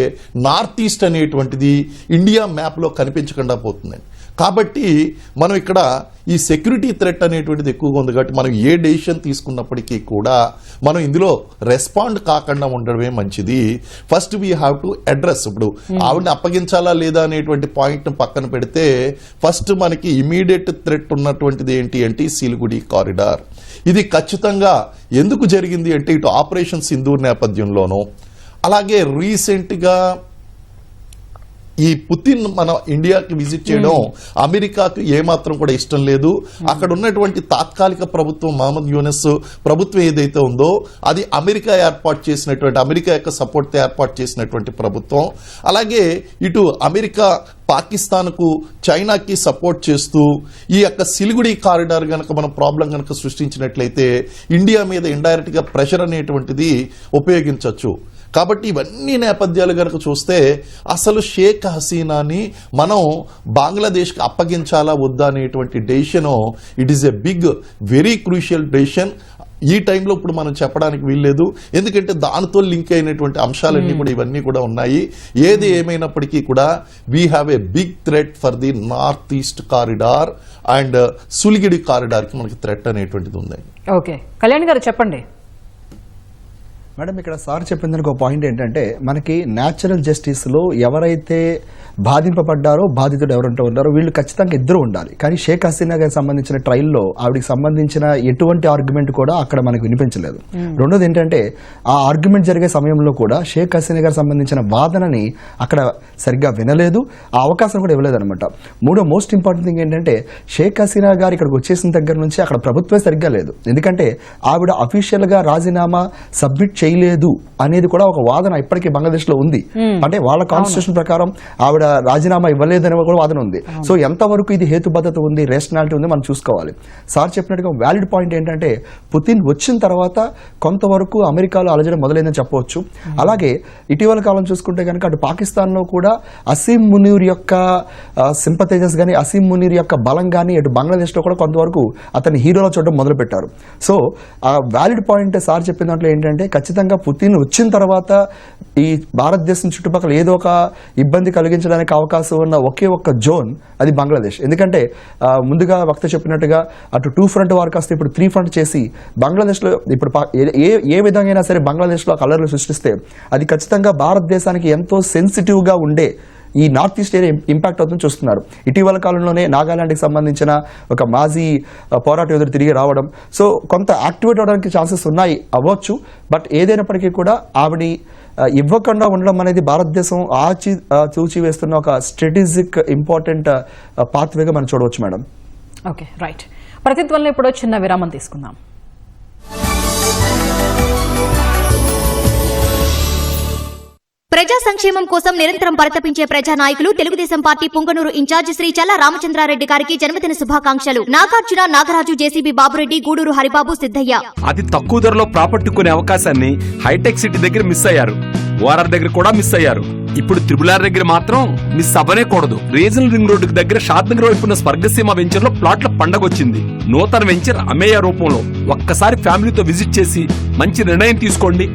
నార్త్ ఈస్ట్ అనేటువంటిది ఇండియా మ్యాప్లో కనిపించకుండా పోతుందండి. కాబట్టి మనం ఇక్కడ ఈ సెక్యూరిటీ థ్రెట్ అనేటువంటిది ఎక్కువగా ఉంది కాబట్టి మనం ఏ డెసిషన్ తీసుకున్నప్పటికీ కూడా మనం ఇందులో రెస్పాండ్ కాకుండా ఉండడమే మంచిది. First we have to address, ఇప్పుడు ఆవిడని అప్పగించాలా లేదా అనేటువంటి పాయింట్ పక్కన పెడితే ఫస్ట్ మనకి ఇమీడియట్ థ్రెట్ ఉన్నటువంటిది ఏంటి అంటే సిలిగుడి కారిడార్. ఇది ఖచ్చితంగా ఎందుకు జరిగింది అంటే ఇటు ఆపరేషన్ సింధూర్ నేపథ్యంలోనూ అలాగే రీసెంట్గా ఈ పుతిన్ మన ఇండియాకి విజిట్ చేయడం అమెరికాకు ఏమాత్రం కూడా ఇష్టం లేదు. అక్కడ ఉన్నటువంటి తాత్కాలిక ప్రభుత్వం మహమ్మద్ యూనస్ ప్రభుత్వం ఏదైతే ఉందో అది అమెరికా యొక్క సపోర్ట్తో ఏర్పాటు చేసినటువంటి ప్రభుత్వం. అలాగే ఇటు అమెరికా పాకిస్తాన్కు చైనాకి సపోర్ట్ చేస్తూ ఈ యొక్క సిలిగుడి కారిడార్ గనక మనం ప్రాబ్లం గనక సృష్టించినట్లయితే ఇండియా మీద ఇండైరెక్ట్ గా ప్రెషర్ అనేటువంటిది ఉపయోగించవచ్చు. కాబట్టి ఇవన్నీ నేపథ్యాలు కనుక చూస్తే అసలు షేక్ హసీనాని మనం బంగ్లాదేశ్కి అప్పగించాలా వద్దా అనేటువంటి decision it is a big very crucial decision. ఈ టైంలో ఇప్పుడు మనం చెప్పడానికి వీల్లేదు, ఎందుకంటే దానితో లింక్ అయినటువంటి అంశాలన్నీ కూడా ఇవన్నీ కూడా ఉన్నాయి. ఏది ఏమైనప్పటికీ కూడా we have a big threat for the north east corridor and Siliguri కారిడార్కి మనకి థ్రెట్ అనేటువంటిది ఉంది. ఓకే కళ్యాణ్ గారు చెప్పండి. మేడం ఇక్కడ సార్ చెప్పిన దానికి ఒక పాయింట్ ఏంటంటే మనకి న్యాచురల్ జస్టిస్ లో ఎవరైతే బాధింపబడ్డారో బాధితుడు ఎవరంటే ఉన్నారో వీళ్ళు ఖచ్చితంగా ఇద్దరు ఉండాలి. కానీ షేక్ హసీనా గారికి సంబంధించిన ట్రయల్లో ఆవిడకి సంబంధించిన ఎటువంటి ఆర్గ్యుమెంట్ కూడా అక్కడ మనకు వినిపించలేదు. రెండోది ఏంటంటే ఆ ఆర్గ్యుమెంట్ జరిగే సమయంలో కూడా షేక్ హసీనా గారికి సంబంధించిన వాదనని అక్కడ సరిగ్గా వినలేదు, ఆ అవకాశం కూడా ఇవ్వలేదు అనమాట. మూడో మోస్ట్ ఇంపార్టెంట్ థింగ్ ఏంటంటే షేక్ హసీనా గారు ఇక్కడికి వచ్చేసిన దగ్గర నుంచి అక్కడ ప్రభుత్వమే సరిగ్గా లేదు. ఎందుకంటే ఆవిడ అఫీషియల్ గా రాజీనామా సబ్మిట్ చేయలేదు అనేది కూడా ఒక వాదన ఇప్పటికీ బంగ్లాదేశ్ లో ఉంది. అంటే వాళ్ళ కాన్స్టిట్యూషన్ ప్రకారం ఆవిడ రాజీనామా ఇవ్వలేదనే కూడా వాదన ఉంది. సో ఎంతవరకు ఇది హేతుబద్ధత ఉంది, రేషనాలిటీ ఉంది మనం చూసుకోవాలి. సార్ చెప్పినట్టుగా వ్యాలిడ్ పాయింట్ ఏంటంటే పుతిన్ వచ్చిన తర్వాత కొంతవరకు అమెరికాలో అలజడి మొదలైందని చెప్పవచ్చు. అలాగే ఇటీవల కాలం చూసుకుంటే కనుక అటు పాకిస్తాన్ లో కూడా అసీం మునీర్ యొక్క సింపథైజర్స్ కానీ అసీం మునీర్ యొక్క బలం కానీ అటు బంగ్లాదేశ్ లో కూడా కొంతవరకు అతన్ని హీరోలో చూడడం మొదలు పెట్టారు. సో ఆ వ్యాలిడ్ పాయింట్ సార్ చెప్పిన దాంట్లో ఏంటంటే ఖచ్చితంగా పుతిన్ వచ్చిన తర్వాత ఈ భారతదేశం చుట్టుపక్కల ఏదో ఒక ఇబ్బంది కలిగించడానికి అవకాశం ఉన్న ఒకే ఒక్క జోన్ అది బంగ్లాదేశ్. ఎందుకంటే ముందుగా వక్త చెప్పినట్టుగా అటు 2 ఫ్రంట్ వార్ కాస్త ఇప్పుడు 3 ఫ్రంట్ చేసి బంగ్లాదేశ్లో ఇప్పుడు ఏ విధంగా అయినా సరే బంగ్లాదేశ్లో కలర్లు సృష్టిస్తే అది ఖచ్చితంగా భారతదేశానికి ఎంతో సెన్సిటివ్గా ఉండే ఈ నార్త్ ఈస్ట్ ఏరియా ఇంపాక్ట్ అవుతుంది చూస్తున్నారు. ఇటీవల కాలంలోనే నాగాలాండ్కి సంబంధించిన ఒక మాజీ పోరాట యోధుడు తిరిగి రావడం, సో కొంత యాక్టివేట్ అవడానికి ఛాన్సెస్ ఉన్నాయి అవ్వచ్చు. బట్ ఏదైనప్పటికీ కూడా ఆవిడ ఇవ్వకుండా ఉండడం అనేది భారతదేశం చూచి వేస్తున్న ఒక స్ట్రాటజిక్ ఇంపార్టెంట్ పాత్వేగా మనం చూడవచ్చు మేడం. Okay, right. ప్రతిధ్వనిలో ఇప్పుడు చిన్న విరామం తీసుకుందాం. ప్రజా సంక్షేమం కోసం నిరంతరం పరితపించే ప్రజానాయకులు తెలుగుదేశం పార్టీ పుంగనూరు ఇన్ఛార్జి శ్రీ చల్లా రామచంద్రారెడ్డి గారికి జన్మదిన శుభాకాంక్షలు. నాగార్జున, నాగరాజు, జేసీబీ బాబురెడ్డి, గూడూరు హరిబాబు, సిద్దయ్య. అతి తక్కువ ధరలో ప్రాపర్టీ కొనే అవకాశాన్ని హైటెక్ సిటీ దగ్గర మిస్ అయ్యారు, ఓఆర్ఆర్ దగ్గర కూడా మిస్ అయ్యారు. ఇప్పుడు త్రిబులార్ దగ్గర మాత్రం మిస్ అవ్వనే కూడదు. రీజనల్ రింగ్ రోడ్డు దగ్గర షాద్నగర్ వైపు ఉన్న స్వర్గసీమ వెంచర్ లో ప్లాట్ల పండగ వచ్చింది. నూతన వెంచర్ అమేయ రూపంలో. ఒక్కసారి ఫ్యామిలీతో విజిట్ చేసి మంచి నిర్ణయం తీసుకోండి.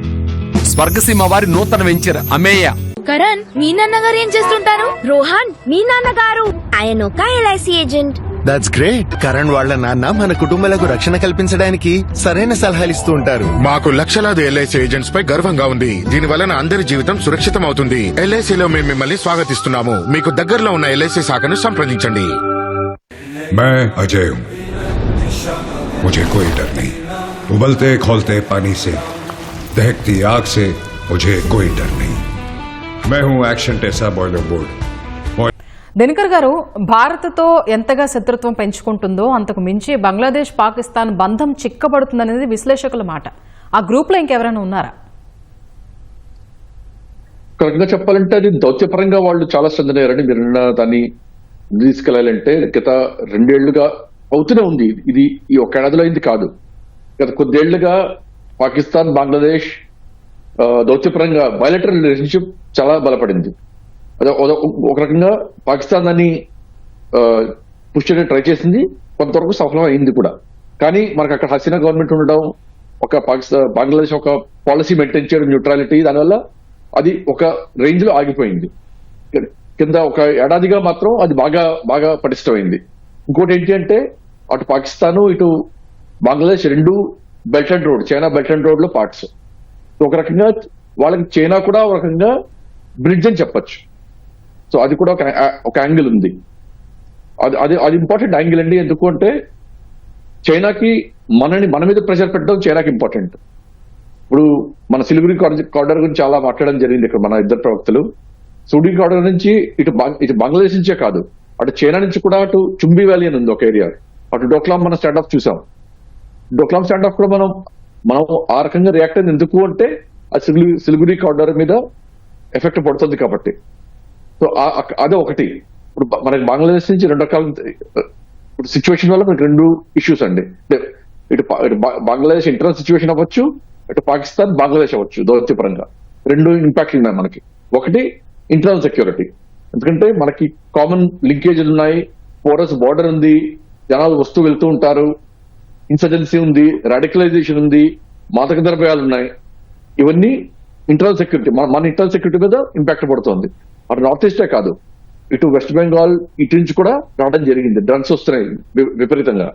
స్వర్గసీమ వారి నూతన వెంచర్ అమేయ. కరణ్, మీ నాన్నగారు ఏం చేస్తుంటారు? రోహన్, మీ నాన్నగారు ఆయన ఒక LIC agent. That's great. Karan వాళ్ళ నాన్న మన కుటుంబాలకు రక్షణ కల్పించడానికి సరైన సలహాలు ఇస్తూ ఉంటారు. మాకు లక్షలాది ఎల్ఐసి ఏజెంట్స్ పై గర్వంగా ఉంది. దీని వలన అందరి జీవితం సురక్షితం అవుతుంది. ఎల్ఐసిలో మేము మిమ్మల్ని స్వాగతిస్తున్నాము. మీకు దగ్గరలో ఉన్న ఎల్ఐసి శాఖను సంప్రదించండి. मैं अजय हूँ, मुझे कोई डर नहीं. उबलते खौलते पानी से, दहकती आग से मुझे कोई डर नहीं. मैं हूँ action Tesa boiler board. Dinakar గారు, భారత్తో ఎంతగా శత్రుత్వం పెంచుకుంటుందో అంతకు మించి బంగ్లాదేశ్ పాకిస్తాన్ బంధం చిక్కబడుతుందనేది విశ్లేషకుల మాట. ఆ గ్రూప్ లో ఇంకెవరైనా ఉన్నారా? కరెక్ట్ గా చెప్పాలంటే అది దౌత్యపరంగా వాళ్ళు చాలా శ్రద్ధనేయారండి. మీరు దాన్ని తీసుకెళ్లాలంటే గత 2 ఏళ్లుగా అవుతూనే ఉంది. ఇది ఈ ఒక్క ఏడాదిలో అయింది కాదు. గత కొద్దేళ్లుగా పాకిస్తాన్, బంగ్లాదేశ్ దౌత్యపరంగా బయలటరల్ రిలేషన్షిప్ చాలా బలపడింది. అదే ఒక రకంగా పాకిస్తాన్ దాన్ని పుష్ చేయడానికి ట్రై చేసింది, కొంతవరకు సఫలం అయింది కూడా. కానీ మనకు అక్కడ హసీనా గవర్నమెంట్ ఉండడం, ఒక బంగ్లాదేశ్ ఒక పాలసీ మెయింటైన్ చేయడం, న్యూట్రాలిటీ, దానివల్ల అది ఒక రేంజ్ లో ఆగిపోయింది. కింద ఒక ఏడాదిగా మాత్రం అది బాగా బాగా పటిష్టమైంది. ఇంకోటి ఏంటి అంటే అటు పాకిస్తాన్ ఇటు బంగ్లాదేశ్ రెండు belt and road, China belt and road లో పార్ట్స్. ఒక రకంగా వాళ్ళకి చైనా కూడా ఒక రకంగా బ్రిడ్జ్ అని చెప్పచ్చు. సో అది కూడా ఒక యాంగిల్ ఉంది. అది ఇంపార్టెంట్ యాంగిల్ అండి. ఎందుకు అంటే చైనాకి మన మీద ప్రెషర్ పెట్టడం చైనాకి ఇంపార్టెంట్. ఇప్పుడు మన సిలిగురి కారిడార్ గురించి చాలా మాట్లాడడం జరిగింది ఇక్కడ మన ఇద్దరు ప్రవక్తలు. సిలిగురి కారిడార్ నుంచి ఇటు బంగ్లాదేశ్ నుంచే కాదు, అటు చైనా నుంచి కూడా అటు చుంబి వ్యాలీ అని ఉంది ఒక ఏరియా. అటు డోక్లాం మనం స్టాండ్ ఆఫ్ చూసాం. డోక్లాం స్టాండ్ ఆఫ్ కూడా మనం ఆ రకంగా రియాక్ట్ అయింది. ఎందుకు అంటే ఆ సిలిగురి కారిడార్ మీద ఎఫెక్ట్ పడుతుంది కాబట్టి. సో అదే ఒకటి. ఇప్పుడు మనకి బంగ్లాదేశ్ నుంచి 2 రకాల ఇప్పుడు సిచ్యువేషన్ వల్ల మనకి 2 ఇష్యూస్ అండి. ఇటు బంగ్లాదేశ్ ఇంటర్నల్ సిచ్యువేషన్ అవ్వచ్చు, ఇటు పాకిస్తాన్ బంగ్లాదేశ్ అవ్వచ్చు. దౌత్యపరంగా 2 ఇంపాక్ట్ ఉన్నాయి మనకి. ఒకటి ఇంటర్నల్ సెక్యూరిటీ, ఎందుకంటే మనకి కామన్ లింకేజీలు ఉన్నాయి, పోరస్ బార్డర్ ఉంది, జనాలు వస్తూ వెళ్తూ ఉంటారు, ఇన్సర్జెన్సీ ఉంది, రాడికలైజేషన్ ఉంది, మాదక ద్రవ్యాలు ఉన్నాయి. ఇవన్నీ ఇంటర్నల్ సెక్యూరిటీ, మన ఇంటర్నల్ సెక్యూరిటీ మీద ఇంపాక్ట్ పడుతుంది. అటు నార్త్ ఈస్టే కాదు, ఇటు వెస్ట్ బెంగాల్ ఇటు నుంచి కూడా రావడం జరిగింది. డ్రగ్స్ వస్తున్నాయి విపరీతంగా.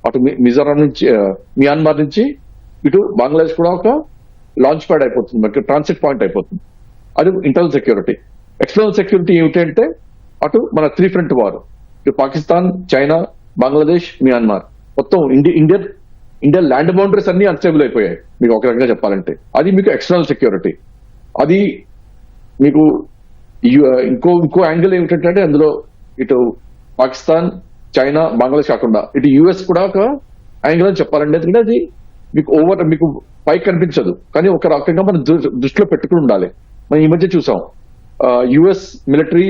అటు మిజోరాం నుంచి, మియాన్మార్ నుంచి ఇటు బంగ్లాదేశ్ కూడా ఒక లాంచ్ ప్యాడ్ అయిపోతుంది, మనకి ట్రాన్సిట్ పాయింట్ అయిపోతుంది. అది ఇంటర్నల్ సెక్యూరిటీ. ఎక్స్టర్నల్ సెక్యూరిటీ ఏమిటంటే అటు మన 3 ఫ్రంట్ వార్, ఇటు పాకిస్తాన్, చైనా, బంగ్లాదేశ్, మియాన్మార్, మొత్తం ఇండియా ల్యాండ్ బౌండరీస్ అన్ని అన్స్టేబుల్ అయిపోయాయి మీకు ఒక రకంగా చెప్పాలంటే. అది మీకు ఎక్స్టర్నల్ సెక్యూరిటీ. అది మీకు ఇంకో యాంగిల్ ఏమిటంటే అందులో ఇటు పాకిస్తాన్, చైనా, బంగ్లాదేశ్ కాకుండా ఇటు యుఎస్ కూడా ఒక యాంగిల్ అని చెప్పాలండి. ఎందుకంటే అది మీకు పైకి కనిపించదు, కానీ ఒక రకంగా మనం దృష్టిలో పెట్టుకుని ఉండాలి. మనం ఈ మధ్య చూసాం యుఎస్ మిలిటరీ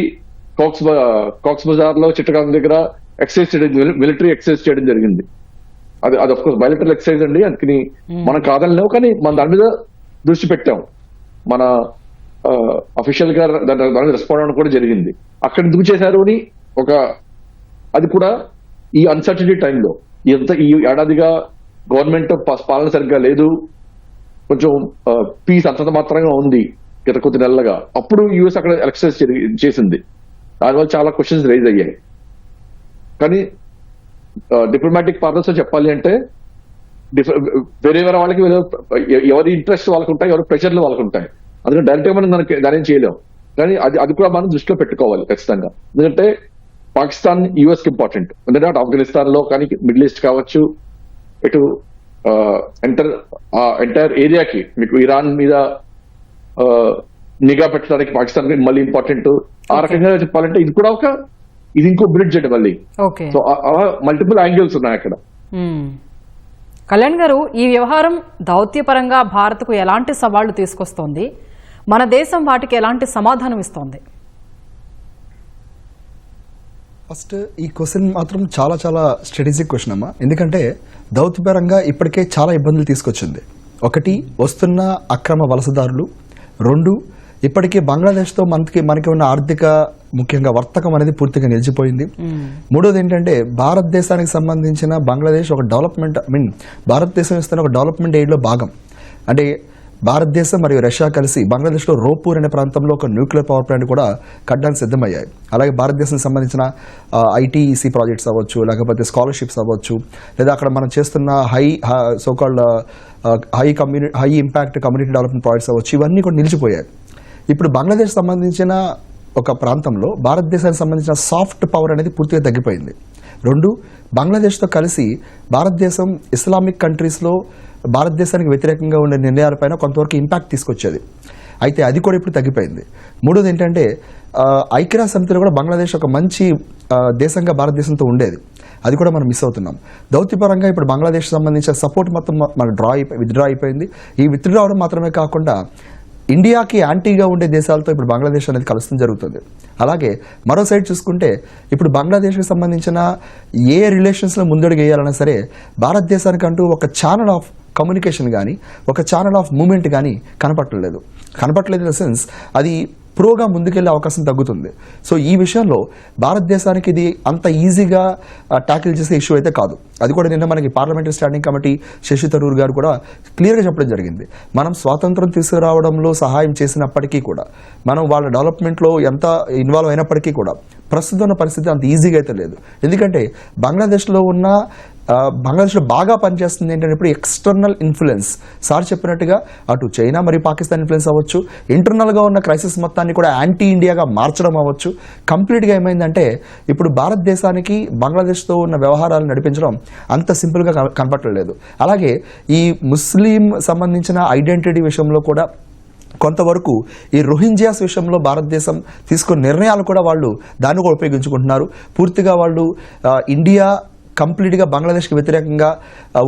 కాక్స్ బజార్ లో చిట్టగాంగ్ దగ్గర మిలిటరీ ఎక్సైజ్ చేయడం జరిగింది. అది ఆఫ్ కోర్స్ బయలటరల్ ఎక్సైజ్ అండి, అందుకని మనం కాదనిలేవు, కానీ మన దాని మీద దృష్టి పెట్టాం. మన అఫీషియల్ గా దాని మీద రెస్పాండ్ అవ్వడం కూడా జరిగింది. అక్కడ ఎందుకు చేశారు అని అది కూడా ఈ అన్సర్టనిటీ టైంలో ఈ ఏడాదిగా గవర్నమెంట్ పాలన సరిగ్గా లేదు, కొంచెం పీస్ అంతంత మాత్రంగా ఉంది గత కొద్ది నెలలుగా. అప్పుడు యుఎస్ అక్కడ ఎక్సైజ్ చేసింది, దానివల్ల చాలా క్వశ్చన్స్ రైజ్ అయ్యాయి. కానీ డిప్లొమాటిక్ పార్లర్స్ చెప్పాలి అంటే వేరే వాళ్ళకి ఎవరి ఇంట్రెస్ట్ వాళ్ళకు ఉంటాయి, ఎవరి ప్రెషర్లు వాళ్ళకు ఉంటాయి. అందుకని డైరెక్ట్ గా మనం దాని చేయలేం, కానీ అది కూడా మనం దృష్టిలో పెట్టుకోవాలి ఖచ్చితంగా. ఎందుకంటే పాకిస్తాన్ యుఎస్ కి ఇంపార్టెంట్, ఎందుకంటే అటు ఆఫ్ఘనిస్తాన్ లో కానీ మిడిల్ ఈస్ట్ కావచ్చు, ఇటు ఎంటైర్ ఏరియాకి మీకు ఇరాన్ మీద నిఘా పెట్టడానికి పాకిస్తాన్ మళ్ళీ ఇంపార్టెంట్. ఆ రకంగా చెప్పాలంటే ఇది ఇంకో బ్రిడ్జ్ అండి మళ్ళీ. సో అలా మల్టిపుల్ యాంగిల్స్ ఉన్నాయి అక్కడ. కళ్యాణ్ గారు, ఈ వ్యవహారం దౌత్యపరంగా భారత్కు ఎలాంటి సవాళ్లు తీసుకొస్తోంది, మన దేశం వాటికి ఎలాంటి సమాధానం ఇస్తోంది? ఫస్ట్ ఈ క్వశ్చన్ మాత్రం చాలా చాలా స్ట్రాటజిక్ క్వశ్చన్ అమ్మా. ఎందుకంటే దౌత్యపరంగా ఇప్పటికే చాలా ఇబ్బందులు తీసుకొచ్చింది. ఒకటి, వస్తున్న అక్రమ వలసదారులు. 2, ఇప్పటికీ బంగ్లాదేశ్తో మనకి ఉన్న ఆర్థిక, ముఖ్యంగా వర్తకం అనేది పూర్తిగా నిలిచిపోయింది. 3వది ఏంటంటే భారతదేశానికి సంబంధించిన బంగ్లాదేశ్ ఒక భారతదేశం ఇస్తున్న ఒక డెవలప్మెంట్ ఎయిడ్లో భాగం. అంటే భారతదేశం మరియు రష్యా కలిసి బంగ్లాదేశ్లో రోపూర్ అనే ప్రాంతంలో ఒక న్యూక్లియర్ పవర్ ప్లాంట్ కూడా కట్టడానికి సిద్ధమయ్యాయి. అలాగే భారతదేశానికి సంబంధించిన ఐటీఈసీ ప్రాజెక్ట్స్ అవ్వచ్చు, లేకపోతే స్కాలర్షిప్స్ అవ్వచ్చు, లేదా అక్కడ మనం చేస్తున్న high impact community development projects అవ్వచ్చు, ఇవన్నీ కూడా నిలిచిపోయాయి. ఇప్పుడు బంగ్లాదేశ్ సంబంధించిన ఒక ప్రాంతంలో భారతదేశానికి సంబంధించిన సాఫ్ట్ పవర్ అనేది పూర్తిగా తగ్గిపోయింది. 2, బంగ్లాదేశ్తో కలిసి భారతదేశం ఇస్లామిక్ కంట్రీస్లో భారతదేశానికి వ్యతిరేకంగా ఉండే నిర్ణయాలపైన కొంతవరకు ఇంపాక్ట్ తీసుకొచ్చేది. అయితే అది కూడా ఇప్పుడు తగ్గిపోయింది. 3వది ఏంటంటే ఐక్యరాజ్య సమితిలో కూడా బంగ్లాదేశ్ ఒక మంచి దేశంగా భారతదేశంతో ఉండేది. అది కూడా మనం మిస్ అవుతున్నాం. దౌత్యపరంగా ఇప్పుడు బంగ్లాదేశ్ సంబంధించిన సపోర్ట్ మొత్తం మనకు విత్డ్రా అయిపోయింది. ఈ విత్డ్రా అవడం మాత్రమే కాకుండా ఇండియాకి యాంటీగా ఉండే దేశాలతో ఇప్పుడు బంగ్లాదేశ్ అనేది కలుస్తూ జరుగుతుంది. అలాగే మరో సైడ్ చూసుకుంటే ఇప్పుడు బంగ్లాదేశ్కి సంబంధించిన ఏ రిలేషన్స్లో ముందడుగు వేయాలన్నా సరే భారతదేశానికంటూ ఒక ఛానల్ ఆఫ్ కమ్యూనికేషన్ కానీ, ఒక ఛానల్ ఆఫ్ మూమెంట్ కానీ కనపట్టలేదు ఇన్ ద సెన్స్ అది ప్రోగా ముందుకెళ్లే అవకాశం తగ్గుతుంది. సో ఈ విషయంలో భారతదేశానికి ఇది అంత ఈజీగా ట్యాకిల్ చేసే ఇష్యూ అయితే కాదు. అది కూడా నిన్న మనకి parliamentary standing committee Shashi Tharoor garu కూడా క్లియర్గా చెప్పడం జరిగింది. మనం స్వాతంత్రం తీసుకురావడంలో సహాయం చేసినప్పటికీ కూడా, మనం వాళ్ళ డెవలప్మెంట్లో ఎంత ఇన్వాల్వ్ అయినప్పటికీ కూడా ప్రస్తుతం ఉన్న పరిస్థితి అంత ఈజీగా అయితే లేదు. ఎందుకంటే బంగ్లాదేశ్లో బాగా పనిచేస్తుంది ఏంటంటే ఇప్పుడు ఎక్స్టర్నల్ ఇన్ఫ్లుయెన్స్. సార్ చెప్పినట్టుగా అటు చైనా మరియు పాకిస్తాన్ ఇన్ఫ్లుయెన్స్ అవ్వచ్చు, ఇంటర్నల్గా ఉన్న క్రైసిస్ మొత్తాన్ని కూడా యాంటీ ఇండియాగా మార్చడం అవ్వచ్చు. కంప్లీట్గా ఏమైందంటే ఇప్పుడు భారతదేశానికి బంగ్లాదేశ్తో ఉన్న వ్యవహారాలు నడిపించడం అంత సింపుల్గా కనపడలేదు. అలాగే ఈ ముస్లిం సంబంధించిన ఐడెంటిటీ విషయంలో కూడా కొంతవరకు ఈ రోహింగ్యాస్ విషయంలో భారతదేశం తీసుకున్న నిర్ణయాలు కూడా వాళ్ళు దాన్ని కూడా ఉపయోగించుకుంటున్నారు. పూర్తిగా వాళ్ళు ఇండియా కంప్లీట్గా బంగ్లాదేశ్కి వ్యతిరేకంగా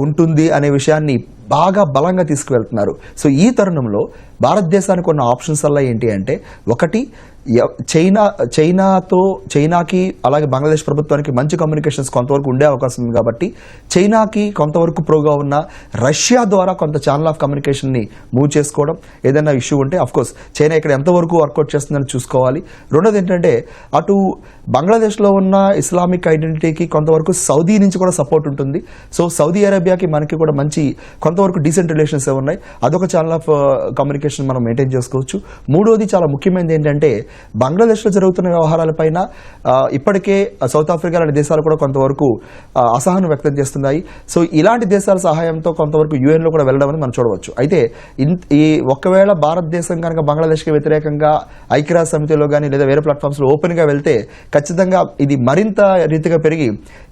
ఉంటుంది అనే విషయాన్ని బాగా బలంగా తీసుకువెళ్తున్నారు. సో ఈ తరుణంలో భారతదేశానికి ఉన్న ఆప్షన్స్ వల్ల ఏంటి అంటే, ఒకటి చైనాకి అలాగే బంగ్లాదేశ్ ప్రభుత్వానికి మంచి కమ్యూనికేషన్స్ కొంతవరకు ఉండే అవకాశం ఉంది. కాబట్టి చైనాకి కొంతవరకు ప్రోగా ఉన్న రష్యా ద్వారా కొంత ఛానల్ ఆఫ్ కమ్యూనికేషన్ని మూవ్ చేసుకోవడం, ఏదైనా ఇష్యూ ఉంటే అఫ్కోర్స్ చైనా ఇక్కడ ఎంతవరకు వర్కౌట్ చేస్తుందని చూసుకోవాలి. రెండోది ఏంటంటే అటు బంగ్లాదేశ్లో ఉన్న ఇస్లామిక్ ఐడెంటిటీకి కొంతవరకు సౌదీ నుంచి కూడా సపోర్ట్ ఉంటుంది. సో సౌదీ అరేబియాకి మనకి కూడా మంచి కొంతవరకు డీసెంట్ రిలేషన్స్ ఉన్నాయి. అదొక ఛానల్ ఆఫ్ కమ్యూనికేషన్ మనం మెయింటైన్ చేసుకోవచ్చు. మూడోది చాలా ముఖ్యమైనది ఏంటంటే బంగ్లాదేశ్లో జరుగుతున్న వ్యవహారాలపైన ఇప్పటికే సౌత్ ఆఫ్రికా లాంటి దేశాలు కూడా కొంతవరకు అసహనం వ్యక్తం చేస్తున్నాయి. సో ఇలాంటి దేశాల సహాయంతో కొంతవరకు యుఎన్ లో కూడా వెళ్ళడం అని మనం చూడవచ్చు. అయితే ఈ ఒకవేళ భారతదేశం కనుక బంగ్లాదేశ్కి వ్యతిరేకంగా ఐక్యరాజ్య సమితిలో కానీ లేదా వేరే ప్లాట్ఫామ్స్ లో ఓపెన్ గా వెళ్తే ఖచ్చితంగా ఇది మరింత రీతిగా పెరిగి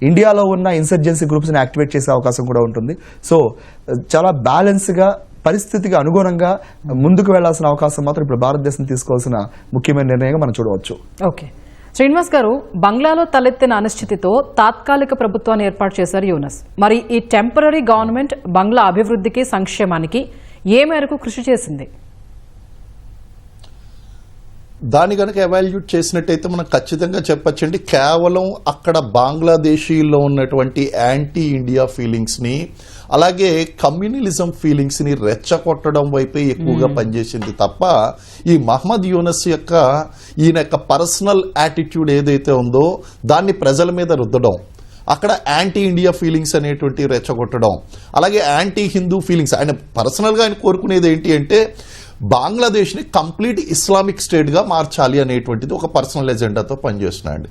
ఇండియాలో ఉన్న ఇన్సర్జెన్సీ గ్రూప్స్ ని యాక్టివేట్ చేసే అవకాశం కూడా ఉంటుంది. సో చాలా బ్యాలెన్స్ గా పరిస్థితికి అనుగుణంగా ముందుకు వెళ్లాల్సిన అవకాశం మాత్రం ఇప్పుడు భారతదేశం తీసుకోవాల్సిన ముఖ్యమైన నిర్ణయంగా మనం చూడవచ్చు. ఓకే శ్రీనివాస్ గారు, బంగ్లాలో తలెత్తిన అనిశ్చితితో తాత్కాలిక ప్రభుత్వాన్ని ఏర్పాటు చేశారు యూనస్. మరి ఈ టెంపరరీ గవర్నమెంట్ బంగ్లా అభివృద్ధికి సంక్షేమానికి ఏ మేరకు కృషి చేసింది? దాన్ని కనుక ఎవాల్యూట్ చేసినట్టయితే మనం ఖచ్చితంగా చెప్పచ్చండి, కేవలం అక్కడ బంగ్లాదేశీలో ఉన్నటువంటి యాంటీ ఇండియా ఫీలింగ్స్ని అలాగే కమ్యూనలిజం ఫీలింగ్స్ని రెచ్చగొట్టడం వైపే ఎక్కువగా పనిచేసింది తప్ప ఈ మహమ్మద్ యూనస్ ఈయన యొక్క పర్సనల్ యాటిట్యూడ్ ఏదైతే ఉందో దాన్ని ప్రజల మీద రుద్దడం, అక్కడ యాంటీ ఇండియా ఫీలింగ్స్ అనేటువంటి రెచ్చగొట్టడం, అలాగే యాంటీ హిందూ ఫీలింగ్స్, ఆయన పర్సనల్గా ఆయన కోరుకునేది ఏంటి అంటే బంగ్లాదేశ్ని కంప్లీట్ ఇస్లామిక్ స్టేట్ గా మార్చాలి అనేటువంటిది ఒక పర్సనల్ ఎజెండాతో పనిచేస్తున్నాడు.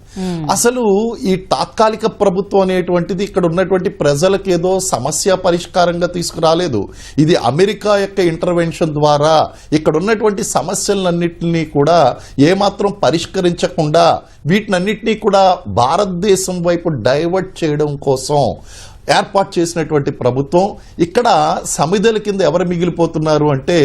అసలు ఈ తాత్కాలిక ప్రభుత్వం అనేటువంటిది ఇక్కడ ఉన్నటువంటి ప్రజలకు ఏదో సమస్య పరిష్కారంగా తీసుకురాలేదు. ఇది అమెరికా యొక్క ఇంటర్వెన్షన్ ద్వారా ఇక్కడ ఉన్నటువంటి సమస్యలన్నింటినీ కూడా ఏమాత్రం పరిష్కరించకుండా వీటినన్నింటినీ కూడా భారతదేశం వైపు డైవర్ట్ చేయడం కోసం ఏర్పాటు చేసినటువంటి ప్రభుత్వం. ఇక్కడ సమిధల కింద ఎవరు మిగిలిపోతున్నారు అంటే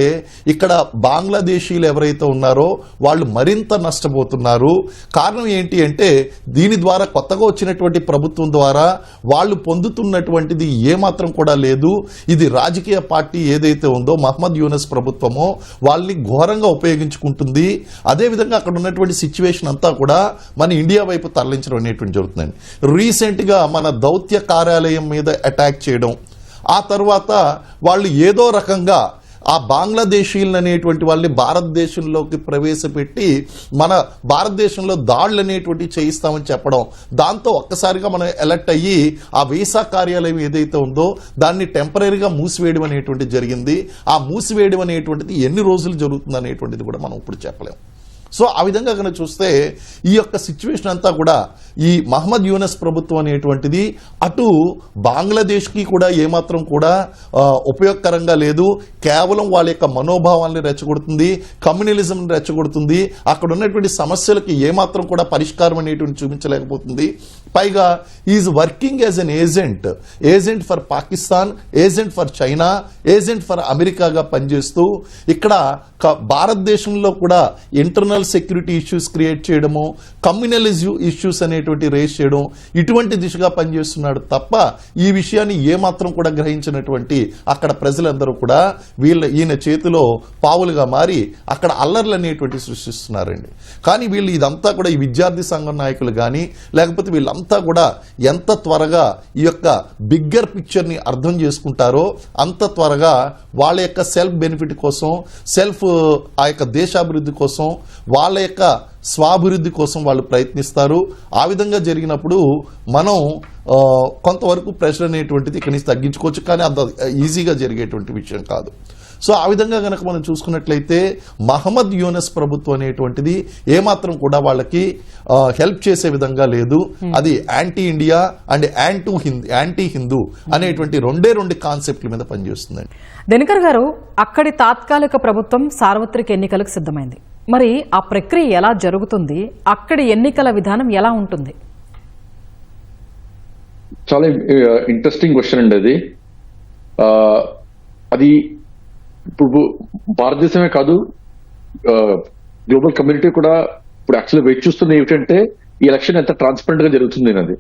ఇక్కడ బంగ్లాదేశీలు ఎవరైతే ఉన్నారో వాళ్ళు మరింత నష్టపోతున్నారు. కారణం ఏంటి అంటే దీని ద్వారా కొత్తగా వచ్చినటువంటి ప్రభుత్వం ద్వారా వాళ్ళు పొందుతున్నటువంటిది ఏమాత్రం కూడా లేదు. ఇది రాజకీయ పార్టీ ఏదైతే ఉందో మహమ్మద్ యూనస్ ప్రభుత్వమో వాళ్ళని ఘోరంగా ఉపయోగించుకుంటుంది. అదేవిధంగా అక్కడ ఉన్నటువంటి సిచ్యువేషన్ అంతా కూడా మన ఇండియా వైపు తరలించడం అనేటువంటి జరుగుతుందండి. రీసెంట్ గా మన దౌత్య కార్యాలయం మీద అటాక్ చేయడం, ఆ తర్వాత వాళ్ళు ఏదో రకంగా ఆ బంగ్లాదేశీయులు అనేటువంటి వాళ్ళని భారతదేశంలోకి ప్రవేశపెట్టి మన భారతదేశంలో దాడులు అనేటువంటి చేయిస్తామని చెప్పడం, దాంతో ఒక్కసారిగా మనం అలర్ట్ అయ్యి ఆ వీసా కార్యాలయం ఏదైతే ఉందో దాన్ని టెంపరీగా మూసివేయడం అనేటువంటి జరిగింది. ఆ మూసివేయడం అనేటువంటిది ఎన్ని రోజులు జరుగుతుంది అనేటువంటిది కూడా మనం ఇప్పుడు చెప్పలేం. సో ఆ విధంగా కనుక చూస్తే ఈ యొక్క సిచ్యువేషన్ అంతా కూడా ఈ మహమ్మద్ యూనస్ ప్రభుత్వం అనేటువంటిది అటు బంగ్లాదేశ్కి కూడా ఏమాత్రం కూడా ఉపయోగకరంగా లేదు. కేవలం వాళ్ళ యొక్క మనోభావాల్ని రెచ్చగొడుతుంది, కమ్యూనలిజంని రెచ్చగొడుతుంది, అక్కడ ఉన్నటువంటి సమస్యలకి ఏమాత్రం కూడా పరిష్కారం అనేటువంటి చూపించలేకపోతుంది. పైగా is working as an agent for Pakistan, agent for China, agent for అమెరికాగా పనిచేస్తూ ఇక్కడ భారతదేశంలో కూడా ఇంటర్నల్ సెక్యూరిటీ ఇష్యూస్ క్రియేట్ చేయడము, కమ్యూనలిజం ఇష్యూస్ అనేటువంటి రేస్ చేయడం, ఇటువంటి దిశగా పనిచేస్తున్నాడు తప్ప ఈ విషయాన్ని ఏమాత్రం కూడా గ్రహించినటువంటి అక్కడ ప్రజలందరూ కూడా ఈయన చేతిలో పావులుగా మారి అక్కడ అల్లర్లు అనేటువంటి సృష్టిస్తున్నారండి. కానీ వీళ్ళు ఇదంతా కూడా ఈ విద్యార్థి సంఘం నాయకులు కానీ లేకపోతే వీళ్ళంతా కూడా ఎంత త్వరగా ఈ యొక్క బిగ్గర్ పిక్చర్ని అర్థం చేసుకుంటారో అంత త్వరగా వాళ్ళ యొక్క సెల్ఫ్ బెనిఫిట్ కోసం, ఆ యొక్క దేశాభివృద్ధి కోసం, వాళ్ళ యొక్క స్వాభివృద్ధి కోసం వాళ్ళు ప్రయత్నిస్తారు. ఆ విధంగా జరిగినప్పుడు మనం కొంతవరకు ప్రెషర్ అనేటువంటిది ఇక్కడి నుంచి తగ్గించుకోవచ్చు, కానీ అంత ఈజీగా జరిగేటువంటి విషయం కాదు. సో ఆ విధంగా కనుక మనం చూసుకున్నట్లయితే మహమ్మద్ యూనస్ ప్రభుత్వం అనేటువంటిది ఏమాత్రం కూడా వాళ్ళకి హెల్ప్ చేసే విధంగా లేదు. అది anti India and anti Hindu అనేటువంటి రెండు కాన్సెప్ట్ల మీద పనిచేస్తుందండి. దినకర్ గారు, అక్కడి తాత్కాలిక ప్రభుత్వం సార్వత్రిక ఎన్నికలకు సిద్ధమైంది. మరి ఆ ప్రక్రియ ఎలా జరుగుతుంది? అక్కడి ఎన్నికల విధానం ఎలా ఉంటుంది? చాలా ఇంట్రెస్టింగ్ క్వశ్చన్ అండి అది ఇప్పుడు భారతదేశమే కాదు గ్లోబల్ కమ్యూనిటీ కూడా ఇప్పుడు యాక్చువల్లీ వెయిట్ చూస్తుంది ఏమిటంటే ఈ ఎలక్షన్ ఎంత ట్రాన్స్పరెంట్ గా జరుగుతుంది అనేది.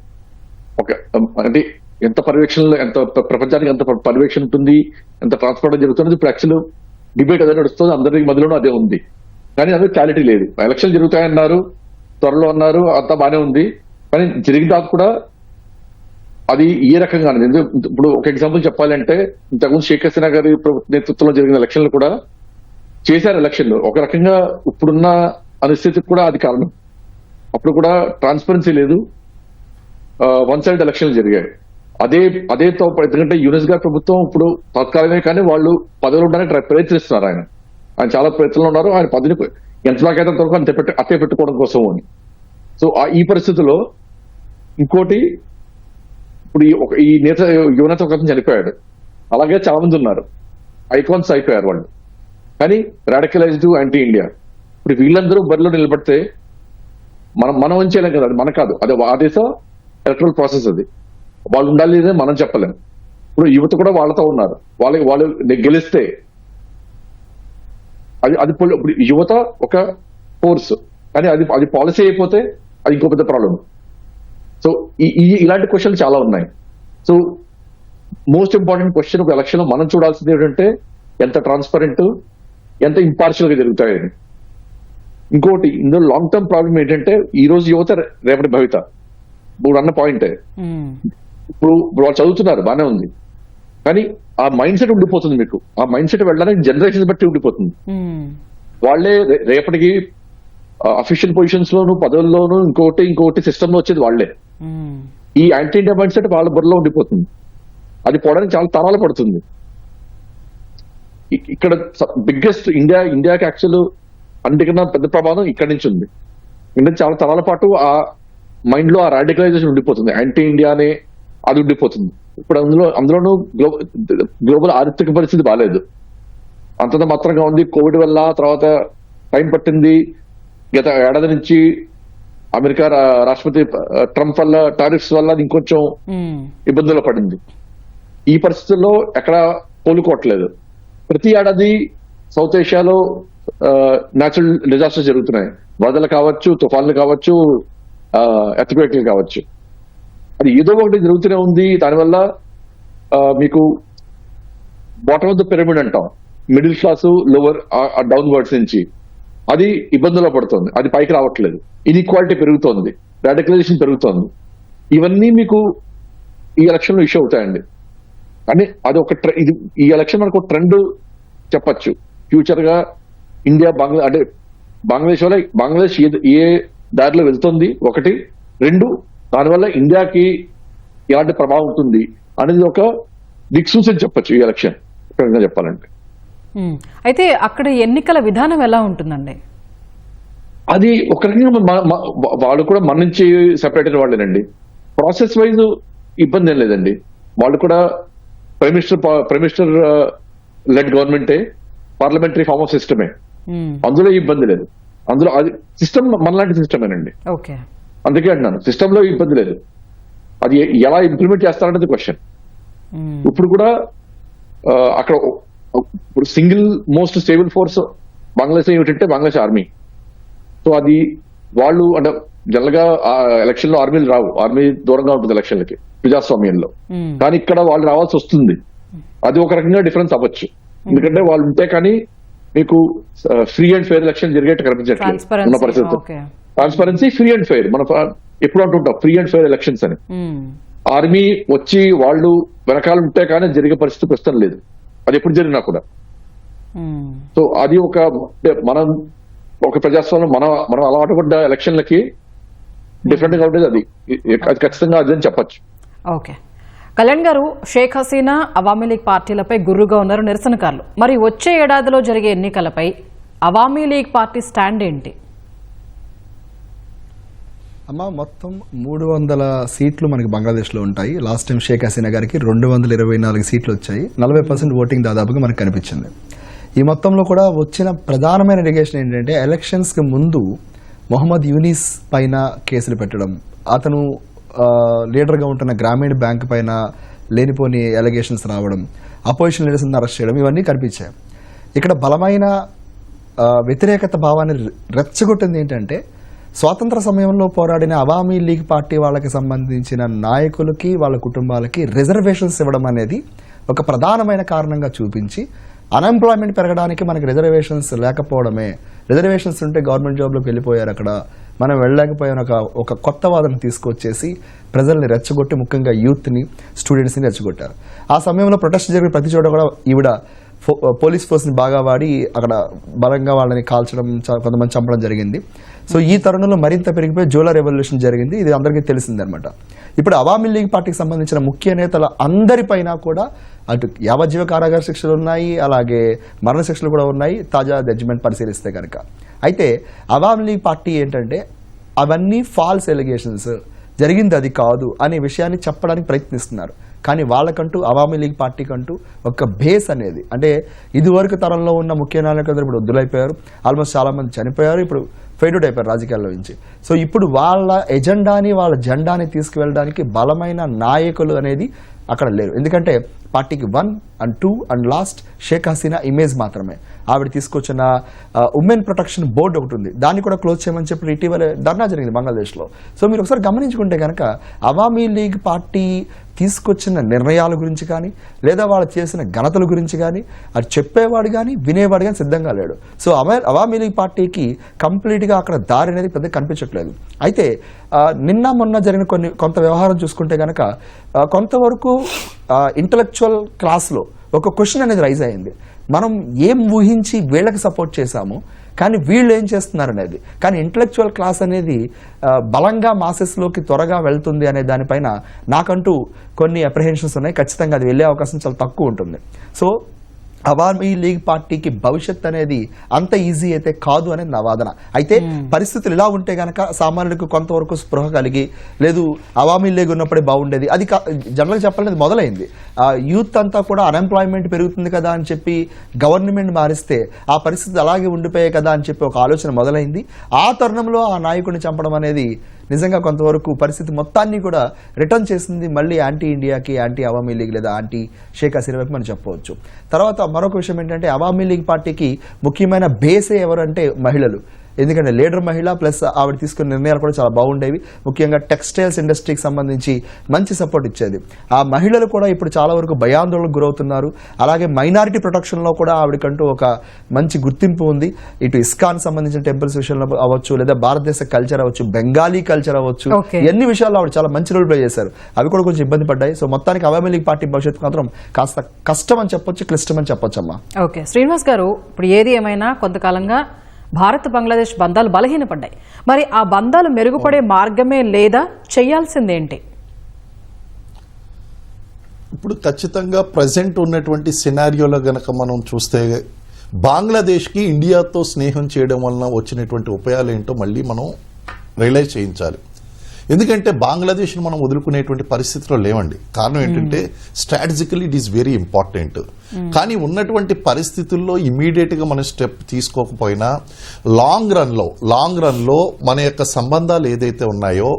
అంటే ఎంత పర్యవేక్షణలో ఎంత ప్రపంచానికి ఎంత పర్యవేక్షణ ఉంటుంది, ఎంత ట్రాన్స్పరెంట్ గా జరుగుతుంది. ఇప్పుడు యాక్చువల్ డిబేట్ అదే నడుస్తుంది, అందరి మధ్యలోనూ అదే ఉంది. కానీ అదే క్లారిటీ లేదు. ఎలక్షన్ జరుగుతాయన్నారు, త్వరలో అన్నారు, అంతా బాగానే ఉంది. కానీ జరిగిన తర్వాత కూడా అది ఏ రకంగా ఇప్పుడు ఒక ఎగ్జాంపుల్ చెప్పాలంటే ఇంతకుముందు షేక్ హసీనా గారి నేతృత్వంలో జరిగిన ఎలక్షన్లు కూడా చేశారు. ఎలక్షన్లు ఒక రకంగా ఇప్పుడున్న పరిస్థితికి కూడా అది కారణం. అప్పుడు కూడా ట్రాన్స్పరెన్సీ లేదు, వన్ సైడ్ ఎలక్షన్లు జరిగాయి. అదే ఎందుకంటే యూనస్ గారి ప్రభుత్వం ఇప్పుడు తాత్కాలికమే కానీ వాళ్ళు పదవులు ఉండడానికి ప్రయత్నిస్తున్నారు. ఆయన చాలా ప్రయత్నంలో ఉన్నారు. ఆయన పదవిని ఎంతలాగైతే అంతవరకు అట్టే పెట్టుకోవడం కోసం అని. సో ఈ పరిస్థితిలో ఇంకోటి, ఇప్పుడు ఈ యువనేత ఒక అతను చనిపోయాడు, అలాగే చాలా మంది ఉన్నారు, ఐకాన్స్ అయిపోయారు వాళ్ళు, కానీ రాడికలైజ్డ్ యాంటీ ఇండియా. ఇప్పుడు వీళ్ళందరూ బరిలో నిలబడితే మనం ఏం చేయలేం కదా, అది మన కాదు, అది ఆ దేశం ఎలక్ట్రల్ ప్రాసెస్, అది వాళ్ళు ఉండాలి అని మనం చెప్పలేం. ఇప్పుడు యువత కూడా వాళ్ళతో ఉన్నారు, వాళ్ళు గెలిస్తే అది ఇప్పుడు యువత ఒక ఫోర్స్, కానీ అది పాలసీ అయిపోతే అది ఇంకో పెద్ద ప్రాబ్లం. సో ఇలాంటి క్వశ్చన్లు చాలా ఉన్నాయి. సో మోస్ట్ ఇంపార్టెంట్ క్వశ్చన్ ఒక ఎలక్షన్ లో మనం చూడాల్సింది ఏంటంటే ఎంత ట్రాన్స్పరెంట్, ఎంత ఇంపార్షియల్ గా జరుగుతాయని. ఇంకోటి ఇందులో లాంగ్ టర్మ్ ప్రాబ్లం ఏంటంటే ఈ రోజు యువత రేపటి భవిత. ఇప్పుడు అన్న పాయింటే, ఇప్పుడు వాళ్ళు చదువుతున్నారు బాగానే ఉంది, కానీ ఆ మైండ్ సెట్ ఉండిపోతుంది మీకు. ఆ మైండ్ సెట్ వెళ్ళడానికి జనరేషన్ బట్టి ఉండిపోతుంది. వాళ్లే రేపటికి అఫీషియల్ పొజిషన్స్ లోను, పదవుల్లోనూ, ఇంకోటి సిస్టమ్ లో వచ్చేది వాళ్లే. ఈ యాంటీ ఇండియా మైండ్ సెట్ వాళ్ళ బుర్రలో ఉండిపోతుంది. అది పోవడానికి చాలా తరాలు పడుతుంది. ఇక్కడ బిగ్గెస్ట్ ఇండియాకి యాక్చువల్ అన్నిటికన్నా పెద్ద ప్రమాదం ఇక్కడి నుంచి ఉంది. ఎందుకంటే చాలా తరాల పాటు ఆ మైండ్ లో ఆ రాడికలైజేషన్ ఉండిపోతుంది, యాంటీ ఇండియా అనే అది ఉండిపోతుంది. ఇప్పుడు అందులోనూ గ్లోబల్ ఆర్థిక పరిస్థితి బాగాలేదు, అంతంత మాత్రంగా ఉంది. కోవిడ్ వల్ల తర్వాత టైం పట్టింది. గత ఏడాది నుంచి అమెరికా రాష్ట్రపతి ట్రంప్ వల్ల, టారిఫ్స్ వల్ల ఇంకొంచెం ఇబ్బందులు పడింది. ఈ పరిస్థితుల్లో ఎక్కడ కోలుకోవట్లేదు. ప్రతి ఏడాది సౌత్ ఏషియాలో న్యాచురల్ డిజాస్టర్స్ జరుగుతున్నాయి. వరదలు కావచ్చు, తుఫాన్లు కావచ్చు, ఎర్త్క్వేక్లు కావచ్చు. అది ఏదో ఒకటి జరుగుతూనే ఉంది. దానివల్ల మీకు బాటమ్ ఆఫ్ ద పిరమిడ్ అంటాం, middle class lower down words నుంచి అది ఇబ్బందుల్లో పడుతుంది, అది పైకి రావట్లేదు. ఇన్ఈక్వాలిటీ పెరుగుతోంది, రాడికలైజేషన్ పెరుగుతోంది. ఇవన్నీ మీకు ఈ ఎలక్షన్ లో ఇష్యూ అవుతాయండి. కానీ అది ఒక ఈ ఎలక్షన్ మనకు ఒక ట్రెండ్ చెప్పచ్చు. ఫ్యూచర్ గా ఇండియా అంటే బంగ్లాదేశ్ ఏ దారిలో వెళ్తుంది, ఒకటి. రెండు, దానివల్ల ఇండియాకి ఎలాంటి ప్రభావం ఉంటుంది అనేది ఒక దిక్సూచన చెప్పచ్చు ఈ ఎలక్షన్ చెప్పాలంటే. అయితే అక్కడ ఎన్నికల విధానం ఎలా ఉంటుందండి? అది ఒక రకంగా వాళ్ళు కూడా మన నుంచి సెపరేట్ అయిన వాళ్ళేనండి. ప్రాసెస్ వైజ్ ఇబ్బంది ఏం లేదండి. వాళ్ళు కూడా ప్రైమ్ మినిస్టర్ లెడ్ గవర్నమెంటే, పార్లమెంటరీ ఫార్మ్ ఆఫ్ సిస్టమే, అందులో ఇబ్బంది లేదు. అందులో అది సిస్టమ్ మనలాంటి సిస్టమేనండి. అందుకే అంటున్నాను, సిస్టమ్ లో ఇబ్బంది లేదు. అది ఎలా ఇంప్లిమెంట్ చేస్తారనేది క్వశ్చన్. ఇప్పుడు కూడా అక్కడ ఇప్పుడు single most stable force Bangladesh ఏమిటంటే బంగ్లాదేశ్ ఆర్మీ. సో అది వాళ్ళు అంటే జనరల్ గా ఎలక్షన్ లో ఆర్మీలు రావు, ఆర్మీ దూరంగా ఉంటుంది ఎలక్షన్లకి ప్రజాస్వామ్యంలో. కానీ ఇక్కడ వాళ్ళు రావాల్సి వస్తుంది. అది ఒక రకంగా డిఫరెన్స్ అవ్వచ్చు, ఎందుకంటే వాళ్ళు ఉంటే కానీ మీకు ఫ్రీ అండ్ ఫెయిర్ ఎలక్షన్ జరిగేట్టు కనిపించట్లేదు ఉన్న పరిస్థితి. ట్రాన్స్పరెన్సీ, ఫ్రీ అండ్ ఫెయిర్, మనం ఎప్పుడు అంటుంటాం ఫ్రీ అండ్ ఫెయిర్ ఎలక్షన్స్ అని. ఆర్మీ వచ్చి వాళ్ళు వెనకాల ఉంటే కానీ జరిగే పరిస్థితి ప్రస్తుతం లేదు, అది ఎప్పుడు జరిగినా కూడా. సో అది మనం ఒక ప్రజాస్వామ్యం మనం అలవాటు పడ్డ ఎలక్షన్లకి డిఫరెంట్ గా ఉండేది. అది ఖచ్చితంగా అదని చెప్పచ్చు. ఓకే, కళ్యాణ్ గారు, షేక్ హసీనా, అవామీ లీగ్ పార్టీలపై గుర్రుగా ఉన్నారు నిరసనకారులు. మరి వచ్చే ఏడాదిలో జరిగే ఎన్నికలపై అవామీ లీగ్ పార్టీ స్టాండ్ ఏంటి? అమ్మా, మొత్తం 300 సీట్లు మనకి బంగ్లాదేశ్లో ఉంటాయి. లాస్ట్ టైం షేక్ హసీనా గారికి 224 సీట్లు వచ్చాయి. 40% ఓటింగ్ దాదాపుగా మనకు కనిపించింది. ఈ మొత్తంలో కూడా వచ్చిన ప్రధానమైన ఎలిగేషన్ ఏంటంటే ఎలక్షన్స్కి ముందు మొహమ్మద్ యూనిస్ పైన కేసులు పెట్టడం, అతను లీడర్గా ఉంటున్న గ్రామీణ బ్యాంక్ పైన లేనిపోని ఎలిగేషన్స్ రావడం, అపోజిషన్ లీడర్స్ని అరెస్ట్ చేయడం, ఇవన్నీ కనిపించాయి. ఇక్కడ బలమైన వ్యతిరేకత భావాన్ని రెచ్చగొట్టింది ఏంటంటే స్వాతంత్ర సమయంలో పోరాడిన అవామీ లీగ్ పార్టీ వాళ్ళకి సంబంధించిన నాయకులకి, వాళ్ళ కుటుంబాలకి రిజర్వేషన్స్ ఇవ్వడం అనేది ఒక ప్రధానమైన కారణంగా చూపించి అన్ఎంప్లాయ్మెంట్ పెరగడానికి మనకి రిజర్వేషన్స్ లేకపోవడమే, రిజర్వేషన్స్ ఉంటే గవర్నమెంట్ జాబ్లోకి వెళ్ళిపోయారు, అక్కడ మనం వెళ్ళలేకపోయిన ఒక కొత్త వాదన తీసుకొచ్చేసి ప్రజల్ని రెచ్చగొట్టి, ముఖ్యంగా యూత్ని, స్టూడెంట్స్ని రెచ్చగొట్టారు. ఆ సమయంలో ప్రొటెస్ట్ జరిగిన ప్రతి చోట కూడా ఈవిడ పోలీస్ ఫోర్స్ని బాగా వాడి అక్కడ బలంగా వాళ్ళని కాల్చడం, కొంతమంది చంపడం జరిగింది. సో ఈ తరుణంలో మరింత పెరిగిపోయి జూలై రెవల్యూషన్ జరిగింది. ఇది అందరికీ తెలిసిందనమాట. ఇప్పుడు అవామీ లీగ్ పార్టీకి సంబంధించిన ముఖ్య నేతల అందరిపైన కూడా అటు యావజ్జీవ కారాగార శిక్షలు ఉన్నాయి, అలాగే మరణ శిక్షలు కూడా ఉన్నాయి తాజా జడ్జిమెంట్ పరిశీలిస్తే కనుక. అయితే అవామీ లీగ్ పార్టీ ఏంటంటే అవన్నీ ఫాల్స్ ఎలిగేషన్స్, జరిగింది అది కాదు అనే విషయాన్ని చెప్పడానికి ప్రయత్నిస్తున్నారు. కానీ వాళ్ళకంటూ అవామీ లీగ్ పార్టీకంటూ ఒక బేస్ అనేది, అంటే ఇదివరకు తరంలో ఉన్న ముఖ్య నాయకులందరూ ఇప్పుడు వద్దులైపోయారు, ఆల్మోస్ట్ చాలా మంది చనిపోయారు, ఇప్పుడు ఫెయిడ్ అయిపోయారు రాజకీయాల్లో నుంచి. సో ఇప్పుడు వాళ్ళ ఎజెండాని వాళ్ళ జెండాని తీసుకువెళ్ళడానికి బలమైన నాయకులు అనేది అక్కడ లేరు. ఎందుకంటే పార్టీకి 1 and 2 and last Sheikh Hasina image మాత్రమే. ఆవిడ తీసుకొచ్చిన ఉమెన్ ప్రొటెక్షన్ బోర్డు ఒకటి ఉంది, దాన్ని కూడా క్లోజ్ చేయమని చెప్పి ఇటీవల ధర్నా జరిగింది బంగ్లాదేశ్లో. సో మీరు ఒకసారి గమనించుకుంటే కనుక అవామీ లీగ్ పార్టీ తీసుకొచ్చిన నిర్ణయాల గురించి కానీ, లేదా వాళ్ళు చేసిన ఘనతల గురించి కానీ అది చెప్పేవాడు కానీ వినేవాడు కానీ సిద్ధంగా లేడు. సో అవామీ లీగ్ పార్టీకి కంప్లీట్గా అక్కడ దారి అనేది పెద్ద కనిపించట్లేదు. అయితే నిన్న మొన్న జరిగిన కొంత వ్యవహారం చూసుకుంటే కనుక కొంతవరకు ఇంటలెక్చువల్ క్లాస్లో ఒక క్వశ్చన్ అనేది రైజ్ అయింది. మనం ఏం ఊహించి వీళ్ళకి సపోర్ట్ చేశాము, కానీ వీళ్ళు ఏం చేస్తున్నారు అనేది. కానీ ఇంటలెక్చువల్ క్లాస్ అనేది బలంగా మాసెస్లోకి త్వరగా వెళ్తుంది అనే దానిపైన నాకంటూ కొన్ని అప్రిహెన్షన్స్ ఉన్నాయి. ఖచ్చితంగా అది వెళ్ళే అవకాశం చాలా తక్కువ ఉంటుంది. సో అవామీ లీగ్ పార్టీకి భవిష్యత్ అనేది అంత ఈజీ అయితే కాదు అనేది నా వాదన. అయితే పరిస్థితులు ఇలా ఉంటే గనక సామాన్యులకు కొంతవరకు స్పృహ కలిగి, లేదు అవామీ లీగ్ ఉన్నప్పుడే బాగుండేది, అది జనరల్గా చెప్పాలనేది మొదలైంది. యూత్ అంతా కూడా అన్ఎంప్లాయ్మెంట్ పెరుగుతుంది కదా అని చెప్పి గవర్నమెంట్ మారిస్తే ఆ పరిస్థితి అలాగే ఉండిపోయాయి కదా అని చెప్పి ఒక ఆలోచన మొదలైంది. ఆ తరుణంలో ఆ నాయకుడిని చంపడం అనేది నిజంగా కొంతవరకు పరిస్థితి మొత్తాన్ని కూడా రిటర్న్ చేసింది మళ్ళీ యాంటీ ఇండియాకి, యాంటీ అవామీ లీగ్ లేదా యాంటీ షేక్ హసీనా వైపు మనం చెప్పవచ్చు. తర్వాత మరొక విషయం ఏంటంటే అవామీ లీగ్ పార్టీకి ముఖ్యమైన బేసే ఎవరంటే మహిళలు. ఎందుకంటే లీడర్ మహిళ ప్లస్ ఆవిడ తీసుకున్న నిర్ణయాలు కూడా చాలా బాగుండేవి. ముఖ్యంగా టెక్స్టైల్స్ ఇండస్ట్రీకి సంబంధించి మంచి సపోర్ట్ ఇచ్చేది. ఆ మహిళలు కూడా ఇప్పుడు చాలా వరకు భయాందోళనకు గురవుతున్నారు. అలాగే మైనారిటీ ప్రొటెక్షన్లో కూడా ఆవిడకంటూ ఒక మంచి గుర్తింపు ఉంది. ఇటు ఇస్కాన్ సంబంధించిన టెంపుల్స్ విషయంలో అవ్వచ్చు, లేదా భారతదేశ కల్చర్ అవ్వచ్చు, బెంగాలీ కల్చర్ అవ్వచ్చు, ఎన్ని విషయాల్లో ఆవిడ చాలా మంచి రోల్ ప్లే చేశారు. అవి కూడా కొంచెం ఇబ్బంది పడ్డాయి. సో మొత్తానికి అవామీ లీగ్ పార్టీ భవిష్యత్తు మాత్రం కాస్త కష్టం అని చెప్పొచ్చు, క్లిష్టం అని చెప్పొచ్చు అమ్మా. ఓకే శ్రీనివాస్ గారు, ఇప్పుడు ఏది ఏమైనా కొంతకాలంగా భారత్ బంగ్లాదేశ్ బంధాలు బలహీనపడ్డాయి. మరి ఆ బంధాలు మెరుగుపడే మార్గమే లేదా, చేయాల్సిందేంటి? ఇప్పుడు ఖచ్చితంగా ప్రజెంట్ ఉన్నటువంటి సినారియోలో గనక మనం చూస్తే బంగ్లాదేశ్కి ఇండియాతో స్నేహం చేయడం వలన వచ్చినటువంటి ఉపయోగాలు ఏంటో మళ్ళీ మనం రియలైజ్ చేయించాలి. ఎందుకంటే బంగ్లాదేశ్ని మనం వదులుకునేటువంటి పరిస్థితిలో లేవండి. కారణం ఏంటంటే strategically it is very important. కానీ ఉన్నటువంటి పరిస్థితుల్లో ఇమీడియట్గా మనం స్టెప్ తీసుకోకపోయినా లాంగ్ రన్లో మన యొక్క సంబంధాలు ఏదైతే ఉన్నాయో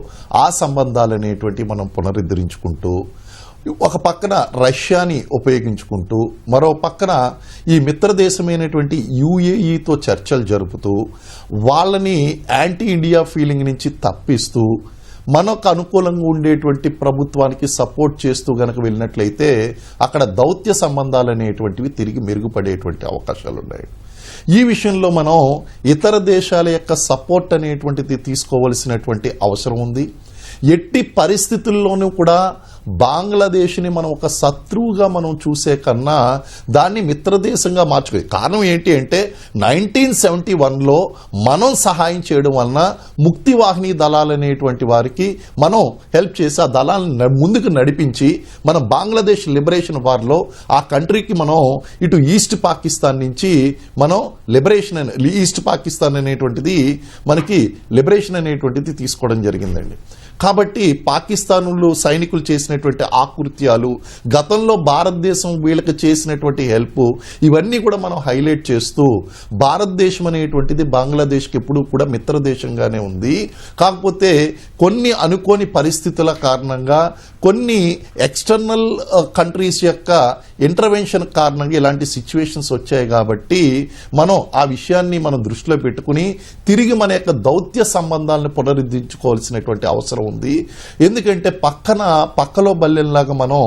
ఆ సంబంధాలు అనేటువంటి మనం పునరుద్ధరించుకుంటూ, ఒక పక్కన రష్యాని ఉపయోగించుకుంటూ, మరో పక్కన ఈ మిత్రదేశమైనటువంటి యుఏఈతో చర్చలు జరుపుతూ, వాళ్ళని యాంటీ ఇండియా ఫీలింగ్ నుంచి తప్పిస్తూ, మనకు అనుకూలంగా ఉండేటువంటి ప్రభుత్వానికి సపోర్ట్ చేస్తూ గనక వెళ్ళినట్లయితే అక్కడ దౌత్య సంబంధాలు అనేటువంటివి తిరిగి మెరుగుపడేటువంటి అవకాశాలు ఉన్నాయి. ఈ విషయంలో మనం ఇతర దేశాల యొక్క సపోర్ట్ అనేటువంటిది తీసుకోవలసినటువంటి అవసరం ఉంది. ఎట్టి పరిస్థితుల్లోనూ కూడా బంగ్లాదేశ్ని మనం ఒక శత్రువుగా మనం చూసే కన్నా దాన్ని మిత్రదేశంగా మార్చుకోవాలి. కారణం ఏంటి అంటే 1971లో మనం సహాయం చేయడం వలన ముక్తివాహిని దళాలు అనేటువంటి వారికి మనం హెల్ప్ చేసి ఆ దళాలను ముందుకు నడిపించి మన బంగ్లాదేశ్ లిబరేషన్ వార్లో ఆ కంట్రీకి మనం ఇటు ఈస్ట్ పాకిస్తాన్ నుంచి మనం ఈస్ట్ పాకిస్తాన్ అనేటువంటిది మనకి లిబరేషన్ అనేటువంటిది తీసుకోవడం జరిగిందండి. కాబట్టి పాకిస్తాన్లో సైనికులు చేసినటువంటి ఆకృత్యాలు, గతంలో భారతదేశం వీళ్ళకి చేసినటువంటి హెల్ప్, ఇవన్నీ కూడా మనం హైలైట్ చేస్తూ భారతదేశం అనేటువంటిది బంగ్లాదేశ్కి ఎప్పుడూ కూడా మిత్రదేశంగానే ఉంది. కాకపోతే కొన్ని అనుకోని పరిస్థితుల కారణంగా, కొన్ని ఎక్స్టర్నల్ కంట్రీస్ యొక్క ఇంటర్వెన్షన్ కారణంగా ఇలాంటి సిచ్యువేషన్స్ వచ్చాయి. కాబట్టి మనం ఆ విషయాన్ని మనం దృష్టిలో పెట్టుకుని తిరిగి మన యొక్క దౌత్య సంబంధాలను పునరుద్ధరించుకోవాల్సినటువంటి అవసరం ఉంది. ఎందుకంటే పక్కలో బల్లెల్లాగా మనం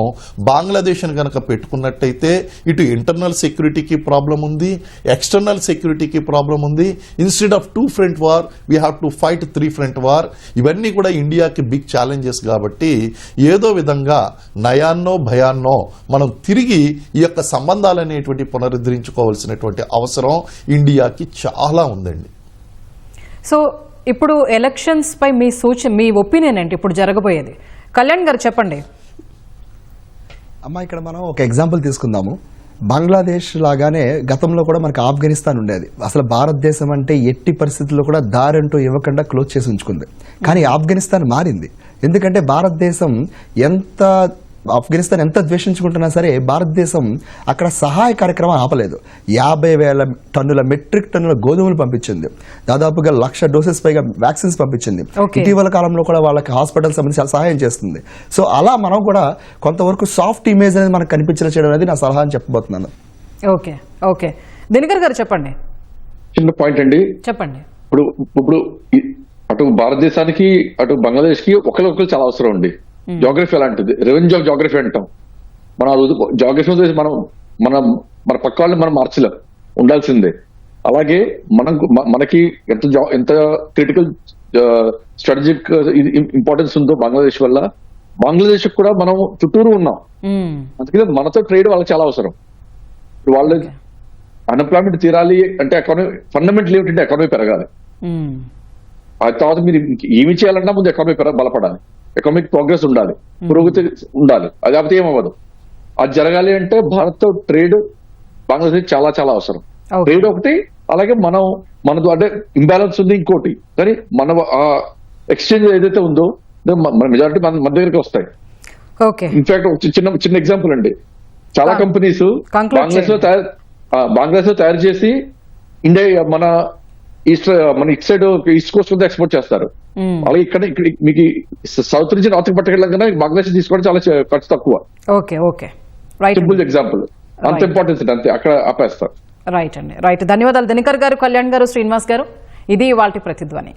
బంగ్లాదేశ్ని కనుక పెట్టుకున్నట్టయితే ఇటు ఇంటర్నల్ సెక్యూరిటీకి ప్రాబ్లం ఉంది, ఎక్స్టర్నల్ సెక్యూరిటీకి ప్రాబ్లం ఉంది. Instead of 2 front war we have to fight 3 front war. ఇవన్నీ కూడా ఇండియాకి బిగ్ ఛాలెంజెస్. కాబట్టి ఏదో విధంగా నయాన్నో భయాన్నో మనం తిరిగి ఈ యొక్క సంబంధాలు అనేటువంటి పునరుద్ధరించుకోవాల్సినటువంటి అవసరం ఇండియాకి చాలా ఉందండి. సో ఇప్పుడు ఎలక్షన్స్ పై మీ ఒపీనియన్ ఏంటి ఇప్పుడు జరగబోయేది? కళ్యాణ్ గారు చెప్పండి. అమ్మా, ఇక్కడ మనం ఒక ఎగ్జాంపుల్ తీసుకుందాము. బంగ్లాదేశ్ లాగానే గతంలో కూడా మనకు ఆఫ్ఘనిస్తాన్ ఉండేది. అసలు భారతదేశం అంటే ఎట్టి పరిస్థితుల్లో కూడా దారంటూ ఇవ్వకుండా క్లోజ్ చేసి ఉంచుకుంది. కానీ ఆఫ్ఘనిస్తాన్ మారింది. ఎందుకంటే ఆఫ్ఘనిస్తాన్ ఎంత ద్వేషించుకుంటున్నా సరే భారతదేశం అక్కడ సహాయ కార్యక్రమం ఆపలేదు. 50,000 టన్నుల మెట్రిక్ టన్నుల గోధుమలు పంపించింది. దాదాపుగా 1,00,000 డోసెస్ పైగా వ్యాక్సిన్స్ పంపించింది. ఇటీవల కాలంలో కూడా వాళ్ళకి హాస్పిటల్ సంబంధించి సహాయం చేస్తుంది. సో అలా మనం కూడా కొంతవరకు సాఫ్ట్ ఇమేజ్ అనేది మనకు కనిపించేలా చేయడం అనేది నా సలహా అని చెప్పబోతున్నాను. ఓకే ఓకే దినకర్ గారు చెప్పండి. చిన్న పాయింట్ అండి. చెప్పండి. ఇప్పుడు అటు భారతదేశానికి అటు బంగ్లాదేశ్ కి ఒకరికొకరు చాలా అవసరం ఉంది. జాగ్రఫీ అలాంటిది, రెవెన్యూ ఆఫ్ జాగ్రఫీ అంటాం మనం. జాగ్రఫీ మన పక్క వాళ్ళని మనం మార్చలేం, ఉండాల్సిందే. అలాగే మనకి ఎంత క్రిటికల్ స్ట్రాటజిక్ ఇంపార్టెన్స్ ఉందో బంగ్లాదేశ్ వల్ల, బంగ్లాదేశ్ కూడా మనం చుట్టూరు ఉన్నాం. అందుకని మనతో ట్రేడ్ వాళ్ళకి చాలా అవసరం. వాళ్ళ అన్ఎంప్లాయ్మెంట్ తీరాలి అంటే ఎకానమీ ఫండమెంటల్ ఏమిటంటే ఎకానమీ పెరగాలి. ఆ తర్వాత మీరు ఏమి చేయాలన్నా ముందు ఎకానమీ బలపడాలి, ఎకనామిక్ ప్రోగ్రెస్ ఉండాలి, పురోగతి ఉండాలి. అది కాకపోతే ఏమవ్వదు. అది జరగాలి అంటే భారత్ తో ట్రేడ్ బంగ్లాదేశ్ చాలా చాలా అవసరం. ట్రేడ్ ఒకటి, అలాగే మనతో అంటే ఇంబ్యాలెన్స్ ఉంది ఇంకోటి. కానీ మన ఎక్స్చేంజ్ ఏదైతే ఉందో మన మెజారిటీ మన దగ్గరికి వస్తాయి. ఇన్ఫాక్ట్ చిన్న ఎగ్జాంపుల్ అండి, చాలా కంపెనీస్ బంగ్లాదేశ్ లో తయారు చేసి ఇండియా మన ఇటు సైడ్ ఈస్ట్ కోస్ట్ మీద ఎక్స్పోర్ట్ చేస్తారు. అలాగే ఇక్కడ మీకు సౌత్ నుంచి నార్త్ పట్టుకెళ్ళడం కన్నా బంగ్లాదేశ్ తీసుకోవడం చాలా ఖర్చు తక్కువ. Simple example. అంత ఇంపార్టెన్స్ అంతే, అక్కడ ఆపేస్తారు. రైట్ అండి, రైట్. ధన్యవాదాలు దినకర్ గారు, కళ్యాణ్ గారు, శ్రీనివాస్ గారు. ఇది ఇవాల్టి ప్రతిధ్వని.